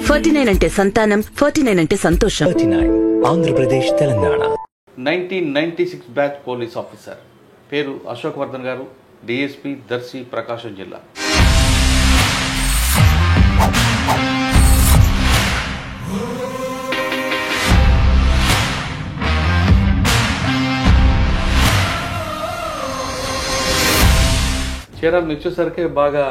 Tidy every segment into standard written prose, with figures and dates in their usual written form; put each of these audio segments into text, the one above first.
49 అంటే సంతానం, 49 అంటే సంతోషం. 39 Andhra Pradesh Telangana. 1996 batch police officer, పేరు అశోక్ వర్ధన్ గారు, డిఎస్పీ దర్శి, ప్రకాశం జిల్లా. చీరాలు వచ్చేసరికి బాగా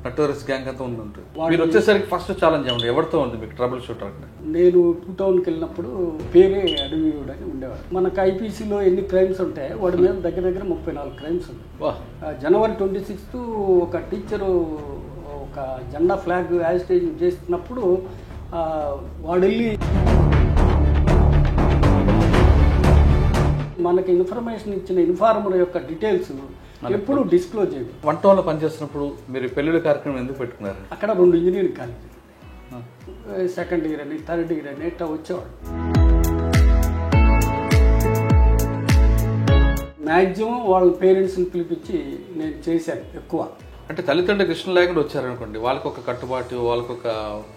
నటోరియస్ గ్యాంగ్ అంతా ఉంటుంది. మీరు వచ్చేసరికి ఫస్ట్ ఛాలెంజ్ ఏమండి, ఎవరితో ఉంది మీకు ట్రబుల్ షూటర్? నేను 2000కి వెళ్ళినప్పుడు పేరే అడవియుడు అని ఉండేవాడు. మనకు ఐపీసీలో ఎన్ని క్రైమ్స్ ఉంటాయి, వాడి మీద దగ్గర దగ్గర 34 క్రైమ్స్ ఉన్నాయి. జనవరి 26 ఒక టీచరు ఒక జెండా ఫ్లాగ్ యాజిటేషన్ చేస్తున్నప్పుడు వాడు వెళ్ళి మనకి ఇన్ఫర్మేషన్ ఇచ్చిన ఇన్ఫార్మర్ యొక్క డీటెయిల్స్ ఎప్పుడు డిస్క్లోజ్ చేయదు. వంట వాళ్ళు పనిచేస్తున్నప్పుడు మీరు పెళ్లిళ్ళ కార్యక్రమం ఎందుకు పెట్టుకున్నారు? అక్కడ 2 ఇంజనీరింగ్ కాలేజీ, సెకండ్ ఇయర్ అని, థర్డ్ ఇయర్ అని ఇట్లా వచ్చేవాడు. మ్యాక్సిమం వాళ్ళ పేరెంట్స్ని పిలిపించి నేను చేశాను ఎక్కువ. అంటే తల్లిదండ్రులకు ఇష్టం లేకుండా వచ్చారనుకోండి, వాళ్ళకి ఒక కట్టుబాటు, వాళ్ళకి ఒక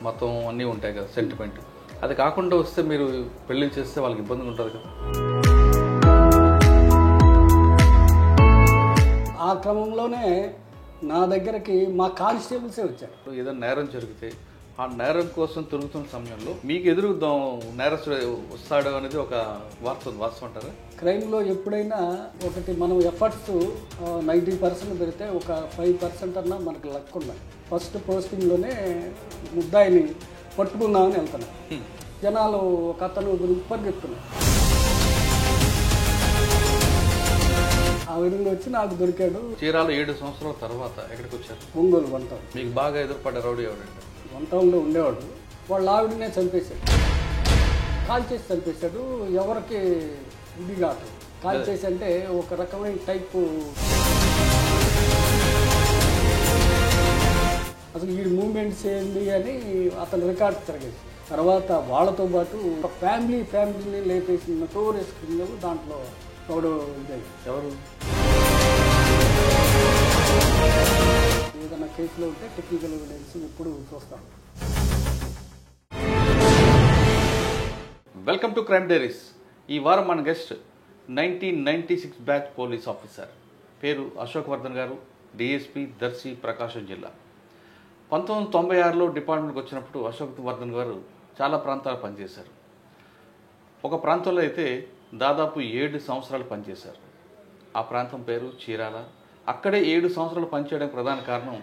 మతం అన్నీ ఉంటాయి కదా, సెంటిమెంట్. అది కాకుండా వస్తే మీరు పెళ్లి చేస్తే వాళ్ళకి ఇబ్బందిగా ఉంటుంది కదా. ఆ క్రమంలోనే నా దగ్గరకి మా కానిస్టేబుల్సే వచ్చారు. ఏదైనా నేరం జరిగితే ఆ నేరం కోసం తిరుగుతున్న సమయంలో మీకు ఎదురు నేరస్తుడు వస్తాడు అనేది ఒక వాస్తవం అంటారా? క్రైమ్లో ఎప్పుడైనా ఒకటి మనం ఎఫర్ట్స్ 90% పెడితే ఒక 5% అన్నా మనకు లక్ ఉన్నాయి. ఫస్ట్ పోస్టింగ్లోనే ముద్దాయిని పట్టుకుందామని వెళ్తున్నాం. జనాలు ఒక అతను పరిగెత్తున్నారు. ఆ విధంగా వచ్చి నాకు దొరికాడు. చీరాలు 7 సంవత్సరాల తర్వాత ఎక్కడికి వచ్చారు? ఒంగోలు 1 మీకు బాగా ఎదురుపడ్డ రౌడీ ఎవరండి? 1 ఉండేవాడు. వాళ్ళ ఆవిడనే చంపేశాడు, కాల్ చేసి చంపేశాడు. ఎవరికి ఇది కాదు, కాల్ చేసి అంటే ఒక రకమైన టైపు. అసలు ఈ మూమెంట్స్ ఏంది అని అతను రికార్డ్ తిరగేసి తర్వాత వాళ్ళతో పాటు ఒక ఫ్యామిలీని లేపేసిన నోటోరియస్ క్రిమినల్ దాంట్లో ఎవడు ఇదే. ఎవరు? ఏదైనా కేసులో ఉంటే టెక్నికల్ ఎవిడెన్స్ ఇప్పుడు చూస్తాం. Welcome to crime diaries. ఈ వారం మన గెస్ట్ 1996 బ్యాచ్ పోలీస్ ఆఫీసర్, పేరు అశోక్ వర్ధన్ గారు, డిఎస్పీ దర్శి, ప్రకాశం జిల్లా. 1996లో డిపార్ట్మెంట్కి వచ్చినప్పుడు అశోక్ వర్ధన్ గారు చాలా ప్రాంతాలు పనిచేశారు. ఒక ప్రాంతంలో అయితే దాదాపు 7 సంవత్సరాలు పనిచేశారు. ఆ ప్రాంతం పేరు చీరాల. అక్కడే 7 సంవత్సరాలు పనిచేయడానికి ప్రధాన కారణం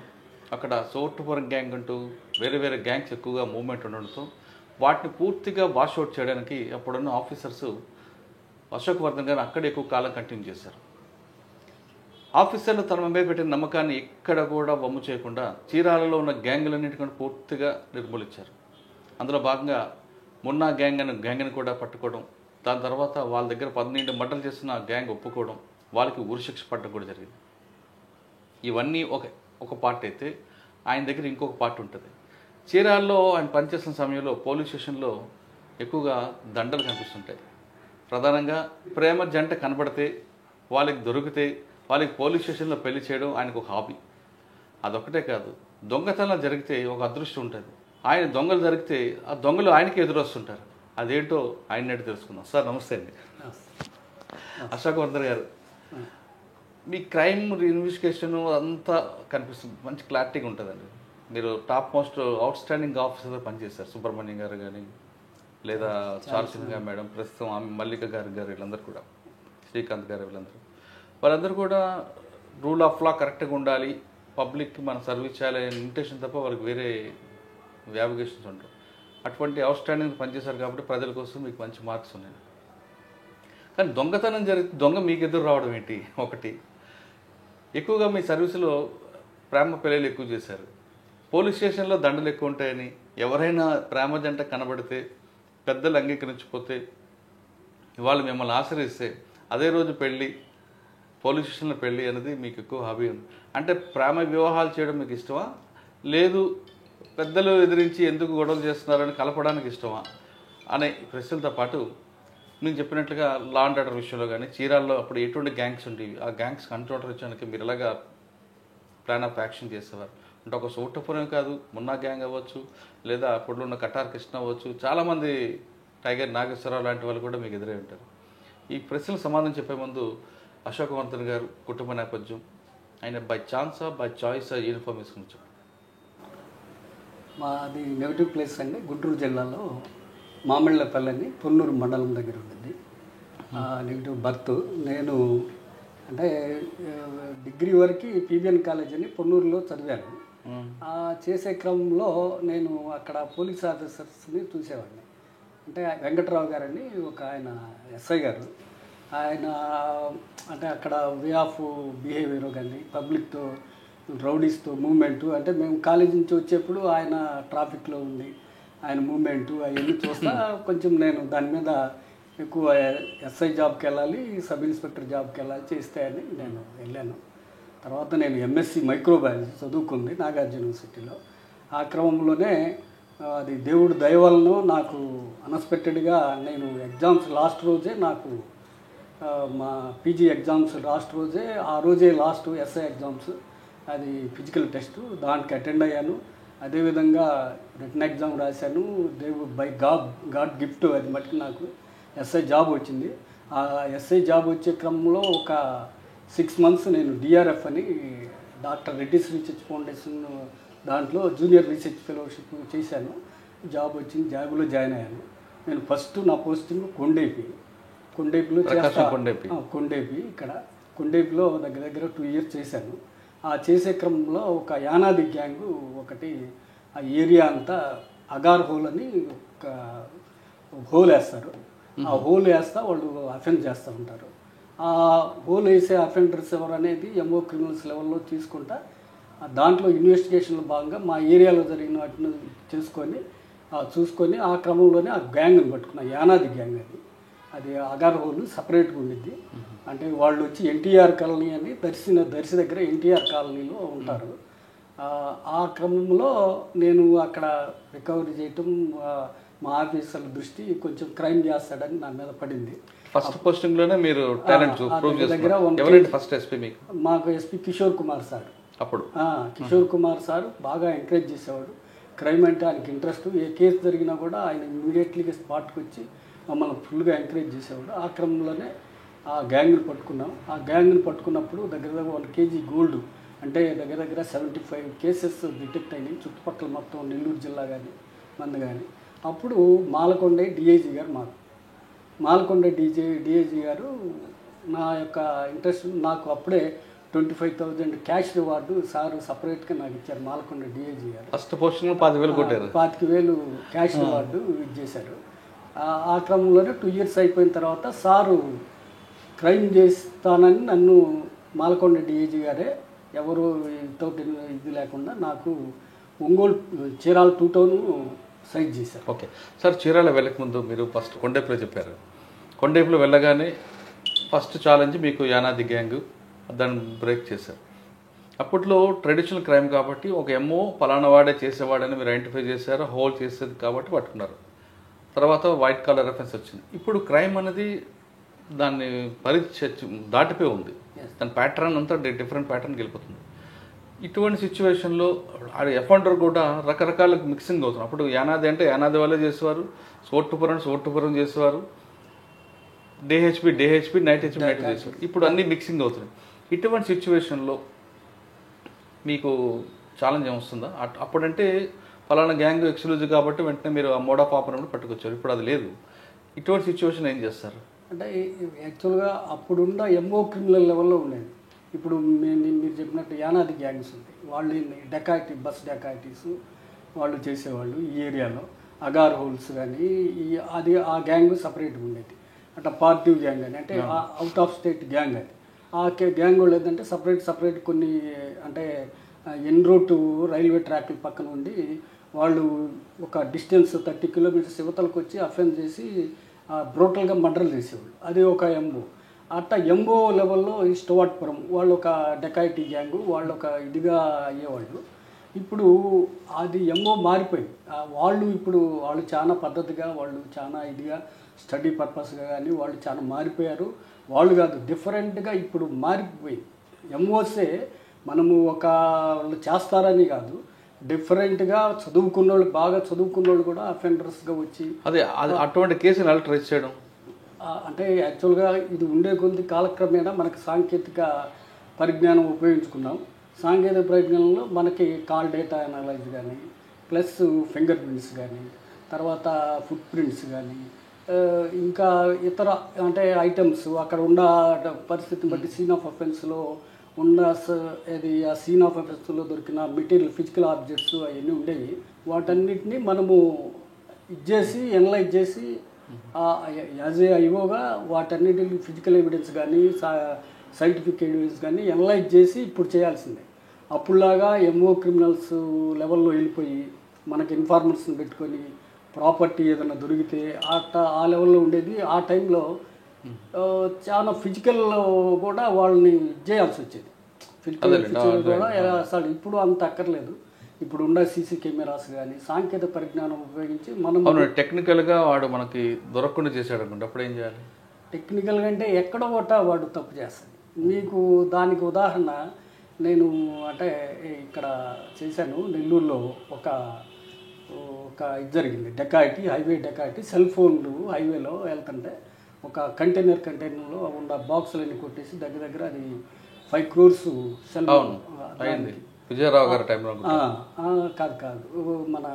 అక్కడ సోటుపురం గ్యాంగ్ అంటూ వేరే వేరే గ్యాంగ్స్ ఎక్కువగా మూవ్మెంట్ ఉండడంతో వాటిని పూర్తిగా వాష్అవుట్ చేయడానికి అప్పుడున్న ఆఫీసర్స్ అశోక్ వర్ధన్ గారు అక్కడే ఎక్కువ కాలం కంటిన్యూ చేశారు. ఆఫీసర్లు తన మీద పెట్టిన నమ్మకాన్ని ఎక్కడ కూడా వమ్ము చేయకుండా చీరాలలో ఉన్న గ్యాంగులన్నింటినీ పూర్తిగా నిర్మూలించారు. అందులో భాగంగా మున్నా గ్యాంగ్ని కూడా పట్టుకోవడం, దాని తర్వాత వాళ్ళ దగ్గర 12 మర్డర్లు చేసిన గ్యాంగ్ ఒప్పుకోవడం, వాళ్ళకి ఉరిశిక్ష పడడం కూడా జరిగింది. ఇవన్నీ ఒక పార్ట్ అయితే ఆయన దగ్గర ఇంకొక పార్ట్ ఉంటుంది. చీరాల్లో ఆయన పనిచేసిన సమయంలో పోలీస్ స్టేషన్లో ఎక్కువగా దండలు కనిపిస్తుంటాయి. ప్రధానంగా ప్రేమ జంట కనబడితే, వాళ్ళకి దొరికితే వాళ్ళకి పోలీస్ స్టేషన్లో పెళ్లి చేయడం ఆయనకు ఒక హాబీ. అదొక్కటే కాదు, దొంగతనం జరిగితే ఒక అదృష్టం ఉంటుంది. ఆయన దొంగలు జరిగితే ఆ దొంగలు ఆయనకి ఎదురొస్తుంటారు. అదేంటో ఆయన నేటి తెలుసుకుందాం. సార్ నమస్తే అండి. అశోక్ వర్ధన్ గారు, మీ క్రైమ్ ఇన్వెస్టిగేషన్ అంతా కనిపిస్తుంది, మంచి క్లారిటీగా ఉంటుందండి. మీరు టాప్ మోస్ట్ అవుట్ స్టాండింగ్ ఆఫీసర్గా పనిచేశారు. సుబ్రహ్మణ్యం గారు కానీ, లేదా చార్సింగ్ మేడం, ప్రస్తుతం మల్లిక గారు వీళ్ళందరూ కూడా, శ్రీకాంత్ గారు వాళ్ళందరూ కూడా రూల్ ఆఫ్ లా కరెక్ట్గా ఉండాలి, పబ్లిక్కి మనం సర్వీస్ చేయాలనే ఇంటెన్షన్ తప్ప వాళ్ళకి వేరే వ్యాబిగేషన్స్ ఉంటాయి. అటువంటి అవుట్ స్టాండింగ్ పనిచేశారు కాబట్టి ప్రజల కోసం మీకు మంచి మార్క్స్ ఉన్నాయి. కానీ దొంగతనం జరిగితే దొంగ మీకు ఎదురు రావడం ఏంటి? ఒకటి, ఎక్కువగా మీ సర్వీసులో ప్రేమ పెళ్ళిళ్ళు ఎక్కువ చేశారు. పోలీస్ స్టేషన్లో దండలు ఎక్కువ ఉంటాయని, ఎవరైనా ప్రేమ జంట కనబడితే, పెద్దలు అంగీకరించిపోతే, వాళ్ళు మిమ్మల్ని ఆశ్రయిస్తే అదే రోజు పెళ్ళి, పోలీస్ స్టేషన్లో పెళ్ళి అనేది మీకు ఎక్కువ హాబీ ఉంది. అంటే ప్రేమ వివాహాలు చేయడం మీకు ఇష్టమా, లేదు పెద్దలు ఎదిరించి ఎందుకు గొడవలు చేస్తున్నారని కలపడానికి ఇష్టమా అనే ప్రశ్నలతో పాటు, నేను చెప్పినట్లుగా లా అండ్ ఆర్డర్ విషయంలో కానీ, చీరాల్లో అప్పుడు ఎటువంటి గ్యాంగ్స్ ఉండేవి, ఆ గ్యాంగ్స్ కంట్రోల్ వచ్చానికి మీరు ఎలాగా ప్లాన్ ఆఫ్ యాక్షన్ చేసేవారు, అంటే ఒక సోటపురం కాదు, మున్నా గ్యాంగ్ అవ్వచ్చు, లేదా అప్పుడు ఉన్న కటార్ కృష్ణ అవ్వచ్చు, చాలామంది టైగర్ నాగేశ్వరరావు లాంటి వాళ్ళు కూడా మీకు ఎదురై ఉంటారు. ఈ ప్రశ్నలకు సమాధానం చెప్పే ముందు అశోకవర్ధన్ గారు కుటుంబ నేపథ్యం, ఆయన బై ఛాన్సా బై చాయిసా యూనిఫామ్ వేసుకుని చెప్పండి. మాది నెగిటివ్ ప్లేస్ అండి, గుంటూరు జిల్లాలో మామిళ్ళపల్లి అని పొన్నూరు మండలం దగ్గర ఉంటుంది. Negative birth. నేను అంటే డిగ్రీ వరకు పీబీఎన్ కాలేజ్ అని పొన్నూరులో చదివాను. చేసే క్రమంలో నేను అక్కడ పోలీస్ ఆఫీసర్స్ని చూసేవాడిని. అంటే వెంకట్రావు గారని ఒక ఆయన ఎస్ఐ గారు, ఆయన అంటే అక్కడ వే ఆఫ్ బిహేవియర్ కానీ పబ్లిక్తో రౌడీస్తో మూమెంటు, అంటే మేము కాలేజ్ నుంచి వచ్చేప్పుడు ఆయన ట్రాఫిక్లో ఉంది, ఆయన మూమెంటు అవన్నీ చూస్తా కొంచెం నేను దాని మీద ఎక్కువ ఎస్ఐ జాబ్కి వెళ్ళాలి, సబ్ ఇన్స్పెక్టర్ జాబ్కి వెళ్ళాలి చేస్తే అని నేను వెళ్ళాను. తర్వాత నేను ఎంఎస్సి మైక్రోబయాలజీ చదువుకుంది నాగార్జున యూనివర్సిటీలో. ఆ క్రమంలోనే అది దేవుడు దయ వలన నాకు అన్ఎక్స్పెక్టెడ్గా నేను ఎగ్జామ్స్ లాస్ట్ రోజే నాకు మా పీజీ ఎగ్జామ్స్ ఆ రోజే లాస్ట్ ఎస్ఐ ఎగ్జామ్స్, అది ఫిజికల్ టెస్ట్, దానికి అటెండ్ అయ్యాను. అదేవిధంగా రిటర్న్ ఎగ్జామ్ రాశాను. దేవుడు బై గాడ్ గిఫ్ట్ అది మట్టుకు నాకు ఎస్ఐ జాబ్ వచ్చింది. ఆ ఎస్ఐ జాబ్ వచ్చే క్రమంలో ఒక 6 months నేను డిఆర్ఎఫ్ అని డాక్టర్ రెడ్డిస్ రీసెర్చ్ ఫౌండేషన్ దాంట్లో జూనియర్ రీసెర్చ్ ఫెలోషిప్ చేశాను. జాబ్ వచ్చింది, జాబ్లో జాయిన్ అయ్యాను. నేను ఫస్ట్ నా పోస్టింగ్ కొండేపిలో కొండేపి ఇక్కడ కొండేపిలో దగ్గర 2 years చేశాను. ఆ చేసే క్రమంలో ఒక యానాది గ్యాంగు ఒకటి ఆ ఏరియా అంతా అగార్ హోల్ అని ఒక హోల్ వేస్తారు. ఆ హోల్ వేస్తా వాళ్ళు అఫెండ్ చేస్తూ ఉంటారు. ఆ హోల్ వేసే అఫెండర్స్ ఎవరు అనేది ఎంఓ క్రిమినల్స్ లెవెల్లో తీసుకుంటా దాంట్లో ఇన్వెస్టిగేషన్లో భాగంగా మా ఏరియాలో జరిగిన వాటిని చూసుకొని ఆ క్రమంలోనే ఆ గ్యాంగ్ని పట్టుకున్నా. యానాది గ్యాంగ్ అది అగార్ హోల్ సపరేట్గా ఉండిద్ది. అంటే వాళ్ళు వచ్చి ఎన్టీఆర్ కాలనీ అని దర్శి దగ్గర ఎన్టీఆర్ కాలనీలో ఉంటారు. ఆ క్రమంలో నేను అక్కడ రికవరీ చేయటం, మా ఆఫీసర్ల దృష్టి కొంచెం క్రైమ్ చేస్తాడని నా మీద పడింది. ఫస్ట్ పోస్టింగ్లోనే మీరు టాలెంట్ దగ్గర ఫస్ట్ ఎస్పీ మీకు మాకు ఎస్పీ కిషోర్ కుమార్ సార్. అప్పుడు కిషోర్ కుమార్ సార్ బాగా ఎంకరేజ్ చేసేవాడు. క్రైమ్ అంటే ఆయనకి ఇంట్రెస్ట్, ఏ కేసు జరిగినా కూడా ఆయన ఇమీడియట్లీగా స్పాట్కి వచ్చి మమ్మల్ని ఫుల్గా ఎంకరేజ్ చేసేవాడు. ఆ క్రమంలోనే ఆ గ్యాంగ్ని పట్టుకున్నాం. ఆ గ్యాంగ్ని పట్టుకున్నప్పుడు దగ్గర 1 kg గోల్డ్, అంటే దగ్గర 75 cases డిటెక్ట్ అయినాయి చుట్టుపక్కల మొత్తం నెల్లూరు జిల్లా కానీ మంది కానీ. అప్పుడు మాలకొండ డిఐజీ గారు మాలకొండ డిఐజీ గారు నా యొక్క ఇంట్రెస్ట్, నాకు అప్పుడే 25,000 క్యాష్ రివార్డు సార్ సపరేట్గా నాకు ఇచ్చారు. మాలకొండ డిఐజీ గారు ఫస్ట్ పోస్టింగ్ 25,000 కొట్టారు. 25,000 క్యాష్ రివార్డు ఇచ్చేశారు. ఆ క్రమంలోనే 2 years అయిపోయిన తర్వాత సారు క్రైమ్ చేస్తానని నన్ను మాలకొండ డిఐజీ గారే ఎవరు తోటి ఇది లేకుండా నాకు ఒంగోలు చీరాల 2 town సైజ్ చేశారు. ఓకే సార్, చీరాల వెళ్ళక ముందు మీరు ఫస్ట్ కొండేపులో చెప్పారు. కొండేపులో వెళ్ళగానే ఫస్ట్ ఛాలెంజ్ మీకు యానాది గ్యాంగ్, దాన్ని బ్రేక్ చేశారు. అప్పట్లో ట్రెడిషనల్ క్రైమ్ కాబట్టి ఒక ఎంఓ పలానా వాడే చేసేవాడని మీరు ఐడెంటిఫై చేశారు, హోల్ చేసేది కాబట్టి పట్టుకున్నారు. తర్వాత వైట్ కాలర్ రెఫరెన్స్ వచ్చింది. ఇప్పుడు క్రైమ్ అనేది దాన్ని దాటిపోయి ఉంది, దాని ప్యాటర్న్ అంతా డిఫరెంట్ ప్యాటర్న్కి వెళ్ళిపోతుంది. ఇటువంటి సిచ్యువేషన్లో ఎఫెండర్ కూడా రకరకాల మిక్సింగ్ అవుతుంది. అప్పుడు యానాది అంటే యానాది వాళ్ళే చేసేవారు, సోట్టుపురం చేసేవారు, డేహెచ్పి నైట్ హెచ్పి చేసేవారు. ఇప్పుడు అన్నీ మిక్సింగ్ అవుతున్నాయి. ఇటువంటి సిచ్యువేషన్లో మీకు ఛాలెంజ్ ఏమొస్తుందా? అప్పుడంటే ఫలానా గ్యాంగ్ ఎక్స్క్లూజివ్ కాబట్టి వెంటనే మీరు ఆ మోడ్ ఆఫ్ ఆపరేషన్ పట్టుకొచ్చారు. ఇప్పుడు అది లేదు. ఇటువంటి సిచ్యువేషన్ ఏం చేస్తారు? అంటే యాక్చువల్గా అప్పుడున్న ఎంఓ క్రిమినల్ లెవెల్లో ఉండేది. ఇప్పుడు మీరు చెప్పినట్టు యానాది గ్యాంగ్స్ ఉంది, వాళ్ళు బస్ డెకాయిటీస్ వాళ్ళు చేసేవాళ్ళు ఈ ఏరియాలో. అగార్ హోల్స్ కానీ అది ఆ గ్యాంగ్ సపరేట్గా ఉండేది. అంటే పార్టివ్ గ్యాంగ్ అని, అంటే అవుట్ ఆఫ్ స్టేట్ గ్యాంగ్ అది. ఆ గ్యాంగ్ వాళ్ళు ఏంటంటే సపరేట్ కొన్ని అంటే ఎన్ రూట్ రైల్వే ట్రాక్ల పక్కన ఉండి వాళ్ళు ఒక డిస్టెన్స్ 30 kilometers యువతలకు వచ్చి అఫెన్స్ చేసి బ్రూటల్గా మర్డర్లు చేసేవాళ్ళు. అది ఒక ఎంఓ. అట్లా ఎంఓ లెవెల్లో ఈ స్టోవాట్పురం వాళ్ళు ఒక డెకాయిటీ గ్యాంగు, వాళ్ళు ఒక ఇదిగా అయ్యేవాళ్ళు. ఇప్పుడు అది ఎంఓ మారిపోయింది. వాళ్ళు చాలా పద్ధతిగా, వాళ్ళు చాలా ఇదిగా స్టడీ పర్పస్గా కానీ వాళ్ళు చాలా మారిపోయారు. వాళ్ళు కాదు, డిఫరెంట్గా ఇప్పుడు మారిపోయింది. ఎంఓసే మనము వాళ్ళు చేస్తారని కాదు, డిఫరెంట్గా చదువుకున్న వాళ్ళు, బాగా చదువుకున్న వాళ్ళు కూడా అఫెండర్స్గా వచ్చి అదే అటువంటి కేసులు ఎలా ట్రేస్ చేయడం అంటే యాక్చువల్గా ఇది ఉండే కొద్ది కాలక్రమేణా మనకి సాంకేతిక పరిజ్ఞానం ఉపయోగించుకున్నాం. సాంకేతిక పరిజ్ఞానంలో మనకి కాల్ డేటా అనాలైజ్ కానీ, ప్లస్ ఫింగర్ ప్రింట్స్ కానీ, తర్వాత ఫుట్ ప్రింట్స్ కానీ, ఇంకా ఇతర అంటే ఐటమ్స్ అక్కడ ఉన్న పరిస్థితిని బట్టి సీన్ ఆఫ్ అఫెన్స్లో ఉన్న ఆ సీన్ ఆఫ్ అఫెన్స్లో దొరికిన మెటీరియల్, ఫిజికల్ ఆబ్జెక్ట్స్ అవన్నీ ఉండేవి. వాటన్నిటిని మనము ఇచ్చేసి ఎనలైజ్ చేసి యాజ్ ఏ ఐఓగా వాటన్నిటిని ఫిజికల్ ఎవిడెన్స్ కానీ సైంటిఫిక్ ఎవిడెన్స్ కానీ ఎనలైజ్ చేసి ఇప్పుడు చేయాల్సిందే. అప్పుడులాగా ఎంఓ క్రిమినల్స్ లెవెల్లో వెళ్ళిపోయి మనకి ఇన్ఫార్మేషన్ పెట్టుకొని ప్రాపర్టీ ఏదైనా దొరికితే ఆ లెవెల్లో ఉండేది. ఆ టైంలో చాలా ఫిజికల్ కూడా వాళ్ళని చేయాల్సి వచ్చేది. ఫిజికల్ కూడా అసలు ఇప్పుడు అంత అక్కర్లేదు. ఇప్పుడు ఉన్న సీసీ కెమెరాస్ కానీ సాంకేతిక పరిజ్ఞానం ఉపయోగించి మనం టెక్నికల్గా వాడు మనకి దొరకకుండా చేశాడు అనుకుంటే అప్పుడు ఏం చేయాలి? టెక్నికల్గా అంటే ఎక్కడో ఒకట వాడు తప్పు చేస్తాడు. మీకు దానికి ఉదాహరణ నేను అంటే ఇక్కడ చేశాను, నెల్లూరులో ఒక ఇది జరిగింది, డెకాయిటీ, హైవే డెకాయిటీ. సెల్ ఫోన్లు హైవేలో వెళ్తుంటే ఒక కంటైనర్లో ఉన్న బాక్సులన్నీ కొట్టేసి దగ్గర అది 5 crores సెల్ ఫోన్ అయింది. విజయరావు గారి టైంలో కాదు మన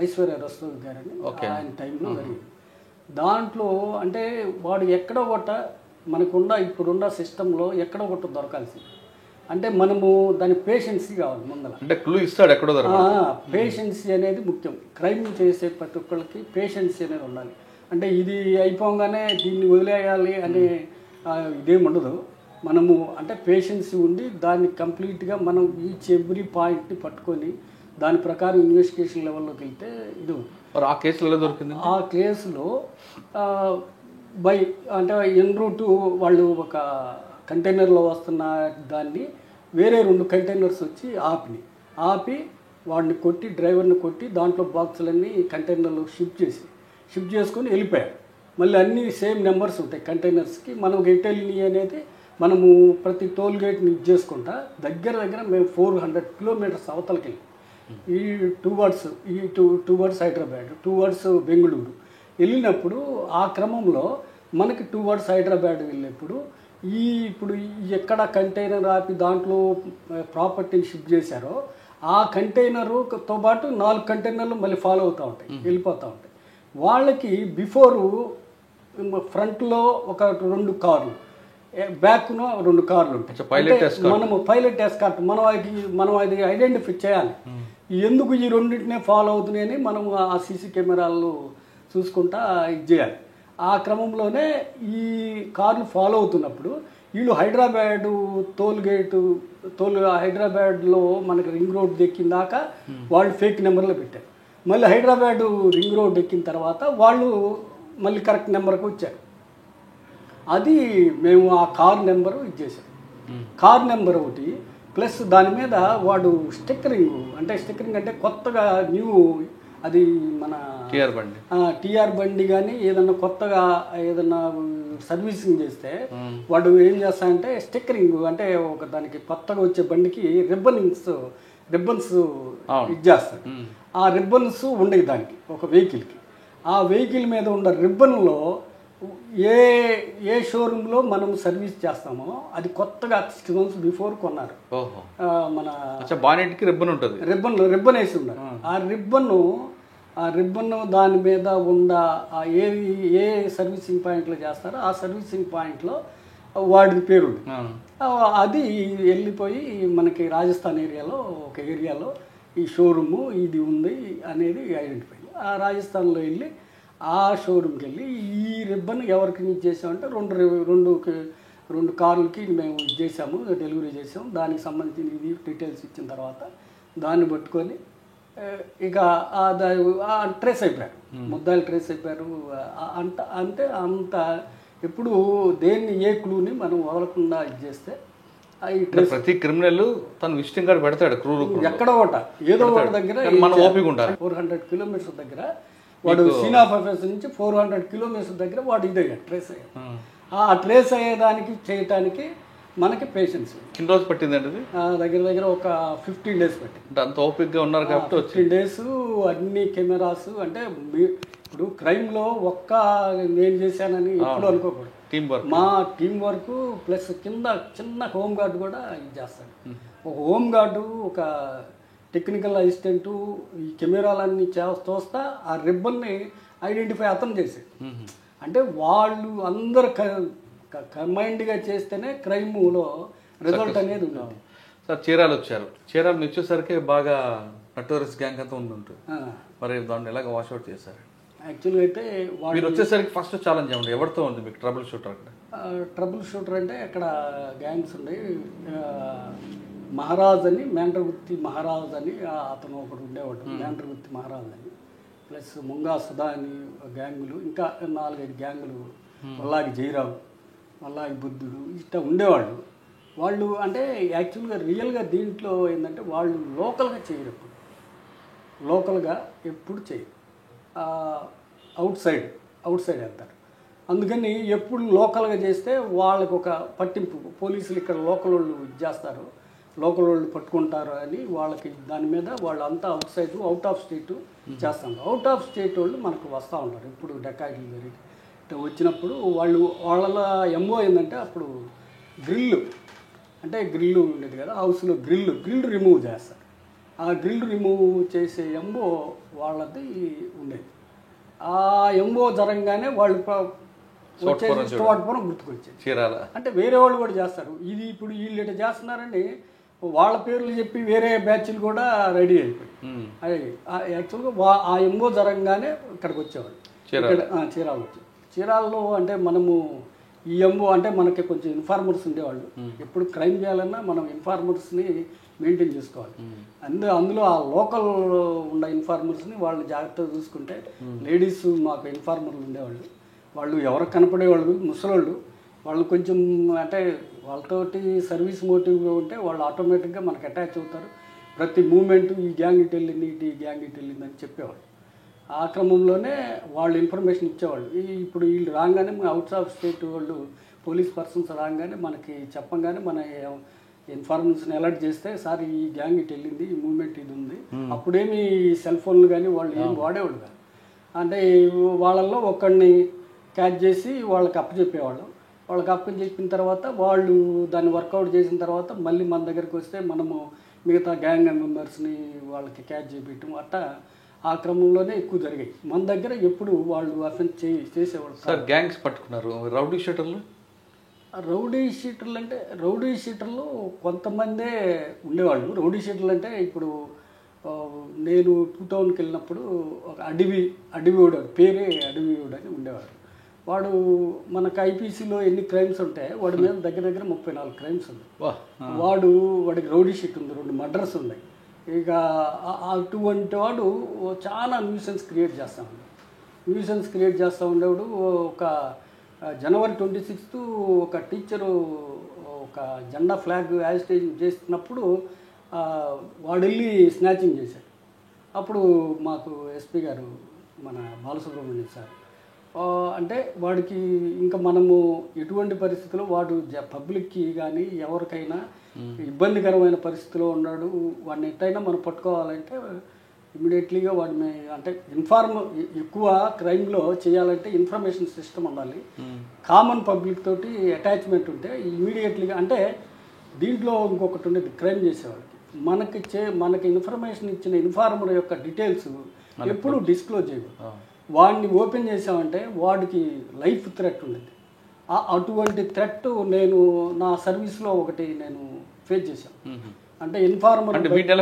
ఐశ్వర్య రస్తోగి గారని ఆయన టైంలో జరిగింది. దాంట్లో అంటే వాడు ఎక్కడో ఒకట మనకున్న ఇప్పుడున్న సిస్టంలో ఎక్కడో ఒకటి దొరకాల్సింది. అంటే మనము దాని పేషెన్సీ కావాలి ముందర. అంటే క్లూ ఇస్తాడు ఎక్కడో పేషెన్సీ అనేది ముఖ్యం. క్రైమ్ చేసే ప్రతి ఒక్కరికి పేషెన్సీ అనేది ఉండాలి. అంటే ఇది అయిపోగానే దీన్ని వదిలేయాలి అనే ఇదేమి ఉండదు. మనము అంటే పేషెన్సీ ఉండి దాన్ని కంప్లీట్గా మనం ఎవ్రీ పాయింట్ని పట్టుకొని దాని ప్రకారం ఇన్వెస్టిగేషన్ లెవెల్లోకి వెళ్తే ఇది. ఆ కేసులో దొరికింది. ఆ కేసులో అంటే ఎన్ రూటు వాళ్ళు ఒక కంటైనర్లో వస్తున్న దాన్ని వేరే 2 కంటైనర్స్ వచ్చి ఆపి వాడిని కొట్టి, డ్రైవర్ని కొట్టి దాంట్లో బాక్సులన్నీ కంటైనర్లో షిఫ్ట్ చేసుకొని వెళ్ళిపోయారు. మళ్ళీ అన్నీ సేమ్ నెంబర్స్ ఉంటాయి కంటైనర్స్కి. మనం ఎటెల్ని అనేది మనము ప్రతి టోల్ గేట్ని చేసుకుంటా దగ్గర మేము 400 kilometers అవతలకి వెళ్ళి ఈ టువర్డ్స్ హైదరాబాద్, టువర్డ్స్ బెంగళూరు వెళ్ళినప్పుడు ఆ క్రమంలో మనకి టువర్డ్స్ హైదరాబాద్ వెళ్ళినప్పుడు ఇప్పుడు ఎక్కడ కంటైనర్ ఆపి దాంట్లో ప్రాపర్టీని షిఫ్ట్ చేశారో ఆ కంటైనరుతో పాటు 4 కంటైనర్లు మళ్ళీ ఫాలో అవుతూ ఉంటాయి, వెళ్ళిపోతూ ఉంటాయి. వాళ్ళకి బిఫోరు ఫ్రంట్లో ఒక 2 కార్లు, బ్యాక్ను 2 కార్లు ఉంటాయి. మనము పైలట్ ఎస్కార్ట్ మనం అది ఐడెంటిఫై చేయాలి. ఎందుకు ఈ రెండింటినే ఫాలో అవుతున్నాయని మనము ఆ సీసీ కెమెరాలు చూసుకుంటా ఇది చేయాలి. ఆ క్రమంలోనే ఈ కార్లు ఫాలో అవుతున్నప్పుడు వీళ్ళు హైదరాబాదు హైదరాబాద్లో మనకి రింగ్ రోడ్ ఎక్కిన దాకా వాళ్ళు ఫేక్ నెంబర్లో పెట్టారు. మళ్ళీ హైదరాబాదు రింగ్ రోడ్ ఎక్కిన తర్వాత వాళ్ళు మళ్ళీ కరెక్ట్ నెంబర్కి వచ్చారు. అది మేము ఆ కార్ నెంబరు ఇచ్చేసాం. కార్ నెంబర్ ఒకటి ప్లస్ దాని మీద వాడు స్టిక్కరింగ్ అంటే కొత్తగా న్యూ అది మన టీఆర్ బండి కానీ ఏదన్నా కొత్తగా ఏదన్నా సర్వీసింగ్ చేస్తే వాడు ఏం చేస్తాడంటే స్టిక్కరింగ్ అంటే ఒక దానికి కొత్తగా వచ్చే బండికి రిబ్బన్స్ ఇచ్చేస్తాడు. ఆ రిబ్బన్స్ ఉండేవి దానికి ఒక వెహికల్కి. ఆ వెహికల్ మీద ఉన్న రిబ్బన్లో ఏ షోరూంలో మనం సర్వీస్ చేస్తామో అది కొత్తగా 6 months బిఫోర్ కొన్నారు. మన బానెట్కి రిబ్బన్ ఉంటుంది, రిబ్బన్ వేసి ఉన్నారు. ఆ రిబ్బన్ దాని మీద ఉన్న ఏ సర్వీసింగ్ పాయింట్లో చేస్తారో ఆ సర్వీసింగ్ పాయింట్లో వాడి పేరు అది వెళ్ళిపోయి మనకి రాజస్థాన్ ఒక ఏరియాలో ఈ షోరూము ఇది ఉంది అనేది ఐడెంటిఫై. ఆ రాజస్థాన్లో వెళ్ళి ఆ షోరూమ్కి వెళ్ళి ఈ రిబ్బన్ ఎవరికి ఇచ్చేసామంటే 2 కార్లకి మేము చేసాము, డెలివరీ చేసాము. దానికి సంబంధించిన ఇది డీటెయిల్స్ ఇచ్చిన తర్వాత దాన్ని పట్టుకొని ఇక ట్రేస్ అయిపోయారు, ముద్దాయిలు ట్రేస్ అయిపోయారు. అంత ఎప్పుడు దేన్ని ఏ క్లూని మనం వదలకుండా ఇది చేస్తే ప్రతి క్రిమినల్ తన విజిటింగ్ కార్డు పెడతాడు. ఎక్కడో ఏదో ఒక దగ్గర 400 kilometers దగ్గర వాడు సీన్ ఆఫ్ అఫెన్స్ నుంచి 400 kilometers దగ్గర వాడు ఇదయ్యాడు, ట్రేస్ అయ్యాడు. ఆ ట్రేస్ అయ్యేదానికి చేయటానికి మనకి పేషెన్స్. ఎన్ని రోజులు పట్టిందండి అది? దగ్గర దగ్గర ఒక 15 days పట్టింది. అంటే అంత ఓపిక్గా ఉన్నారు కాబట్టి 15 days అన్ని కెమెరాస్. అంటే ఇప్పుడు క్రైమ్లో ఒక్క నేను చేశానని ఎప్పుడు అనుకోకూడదు. మా టీం వర్క్ ప్లస్ కింద చిన్న హోమ్ గార్డ్ కూడా ఇది చేస్తాడు. ఒక హోమ్ గార్డు, ఒక టెక్నికల్ అసిస్టెంటు ఈ కెమెరాలన్నీ తోస్తా ఆ రిబ్బన్ని ఐడెంటిఫై అతను చేసాడు. అంటే వాళ్ళు అందరు కంబైన్డ్గా చేస్తేనే క్రైమ్లో రిజల్ట్ అనేది ఉండదు. సార్ చీరాలు వచ్చారు, చీరాలు వచ్చేసరికి బాగా నటోరియస్ గ్యాంగ్ అంతా ఉంటుంది. మరి దాన్ని ఎలాగ వాష్అవుట్ చేశారు? యాక్చువల్గా అయితే మీరు వచ్చేసరికి ఫస్ట్ ఛాలెంజ్ ఏమండి, ఎవరితో ఉంది మీకు ట్రబుల్ షూటర్? అక్కడ ట్రబుల్ షూటర్ అంటే అక్కడ గ్యాంగ్స్ ఉన్నాయి. మహారాజ్ అని, మేండ్రగుత్తి మహారాజ్ అని అతను ఒకడు ఉండేవాడు, మేండ్రగుత్తి మహారాజ్ అని. ప్లస్ ముంగా సుధా అని గ్యాంగులు, ఇంకా 4-5 గ్యాంగులు, వల్లాగి జయరావు, వల్లాగి బుద్ధుడు ఇట్లా ఉండేవాళ్ళు. వాళ్ళు అంటే యాక్చువల్గా రియల్గా దీంట్లో ఏంటంటే వాళ్ళు లోకల్గా చేయరు, ఎప్పుడు లోకల్గా ఎప్పుడు చేయరు, అవుట్ సైడ్ వెళ్తారు. అందుకని ఎప్పుడు లోకల్గా చేస్తే వాళ్ళకు ఒక పట్టింపు, పోలీసులు ఇక్కడ లోకల్ వాళ్ళు చేస్తారు, లోకల్ వాళ్ళు పట్టుకుంటారు అని వాళ్ళకి దాని మీద వాళ్ళు అంతా out side, out of state చేస్తాం. అవుట్ ఆఫ్ స్టేట్ వాళ్ళు మనకు వస్తూ ఉంటారు. ఇప్పుడు డకాయిట్లు జరిగి వచ్చినప్పుడు వాళ్ళ ఎంఓ ఏంటంటే అప్పుడు గ్రిల్లు ఉండేది కదా హౌస్లో, గ్రిల్ రిమూవ్ చేస్తారు. ఆ గ్రిల్ రిమూవ్ చేసే ఎంఓ వాళ్ళది ఉండేది. ఆ ఎంఓ జరగగానే వాళ్ళు వచ్చేసి స్టోర్పురం గుర్తుకొచ్చేది. చీరాల అంటే వేరే వాళ్ళు కూడా చేస్తారు. ఇది ఇప్పుడు వీళ్ళు ఇట్లా చేస్తున్నారని వాళ్ళ పేర్లు చెప్పి వేరే బ్యాచ్లు కూడా రెడీ అయిపోయి అది యాక్చువల్గా ఆ ఎంఓ జరగగానే ఇక్కడికి వచ్చేవాళ్ళు. చీరాలు వచ్చి చీరాల్లో అంటే మనము ఈ ఎంఓ అంటే మనకి కొంచెం ఇన్ఫార్మర్స్ ఉండేవాళ్ళు. ఎప్పుడు క్రైమ్ చేయాలన్నా మనం ఇన్ఫార్మర్స్ని మెయింటైన్ చేసుకోవాలి. అందులో ఆ లోకల్ ఉన్న ఇన్ఫార్మర్స్ని వాళ్ళు జాగ్రత్తగా చూసుకుంటే, లేడీస్ మాకు ఇన్ఫార్మర్లు ఉండేవాళ్ళు, వాళ్ళు ఎవరికి కనపడేవాళ్ళు ముసలోళ్ళు, వాళ్ళు కొంచెం అంటే వాళ్ళతోటి సర్వీస్ మోటివ్గా ఉంటే వాళ్ళు ఆటోమేటిక్గా మనకు అటాచ్ అవుతారు. ప్రతి మూమెంట్ ఈ గ్యాంగ్ ఇటు వెళ్ళింది, ఈ గ్యాంగ్ ఇటు వెళ్ళింది అని చెప్పేవాళ్ళు. ఆ క్రమంలోనే వాళ్ళు ఇన్ఫర్మేషన్ ఇచ్చేవాళ్ళు. ఇప్పుడు వీళ్ళు రాగానే అవుట్ ఆఫ్ స్టేట్ వాళ్ళు పోలీస్ పర్సన్స్ రాగానే మనకి చెప్పంగానే మన ఇన్ఫర్మేషన్ అలర్ట్ చేస్తే, సార్ ఈ గ్యాంగ్ ఇటు వెళ్ళింది, ఈ మూమెంట్ ఇది ఉంది. అప్పుడేమి సెల్ ఫోన్లు కానీ వాళ్ళు ఏం వాడేవాళ్ళు కాదు. అంటే వాళ్ళల్లో ఒకరిని క్యాచ్ చేసి వాళ్ళకి అప్పచెప్పేవాళ్ళం. వాళ్ళకి అప్పచెప్పిన తర్వాత వాళ్ళు దాన్ని వర్కౌట్ చేసిన తర్వాత మళ్ళీ మన దగ్గరికి వస్తే మనము మిగతా గ్యాంగ్ మెంబర్స్ని వాళ్ళకి క్యాచ్ చేపించడం అట్టా ఆ క్రమంలోనే ఎక్కువ జరిగాయి మన దగ్గర. ఎప్పుడు వాళ్ళు అఫెన్స్ చేసేవాళ్ళు. సార్ గ్యాంగ్స్ పట్టుకున్నారు. రౌడీ షీటర్లు అంటే రౌడీ షీటర్లు కొంతమందే ఉండేవాళ్ళు. రౌడీ షీటర్లు అంటే ఇప్పుడు నేను 2000కి వెళ్ళినప్పుడు ఒక అడవివాడు పేరే అడవివాడు అని ఉండేవాడు. వాడు మనకు ఐపీసీలో ఎన్ని క్రైమ్స్ ఉంటాయి వాడి మీద దగ్గర దగ్గర 34 క్రైమ్స్ ఉన్నాయి. వాడికి రౌడీ షీట్ ఉంది, 2 మర్డర్స్ ఉన్నాయి. ఇక అటువంటి వాడు చాలా న్యూసెన్స్ క్రియేట్ చేస్తూ ఉండేవాడు. ఒక January 26th ఒక టీచరు ఒక జెండా ఫ్లాగ్ యాజిటేషన్ చేస్తున్నప్పుడు వాడు వెళ్ళి స్నాచింగ్ చేశాడు. అప్పుడు మాకు ఎస్పీ గారు మన బాలసుబ్రహ్మణ్యం సార్ అంటే వాడికి ఇంకా మనము ఎటువంటి పరిస్థితుల్లో వాడు పబ్లిక్కి కానీ ఎవరికైనా ఇబ్బందికరమైన పరిస్థితిలో ఉన్నాడు, వాడిని ఎట్టయినా మనం పట్టుకోవాలంటే ఇమీడియట్లీగా వాడిని అంటే ఎక్కువ క్రైమ్లో చేయాలంటే ఇన్ఫర్మేషన్ సిస్టమ్ ఉండాలి, కామన్ పబ్లిక్ తోటి అటాచ్మెంట్ ఉంటే ఇమీడియట్లీగా అంటే దీంట్లో ఇంకొకటి ఉండేది క్రైమ్ చేసేవాడికి మనకి ఇన్ఫర్మేషన్ ఇచ్చిన ఇన్ఫార్మర్ యొక్క డీటెయిల్స్ ఎప్పుడు డిస్క్లోజ్ చేయకూడదు. వాడిని ఓపెన్ చేసామంటే వాడికి లైఫ్ థ్రెట్ ఉండేది. అటువంటి థ్రెట్ నేను నా సర్వీస్లో ఒకటి నేను ఫేస్ చేశాను. అంటే ఇన్ఫార్మర్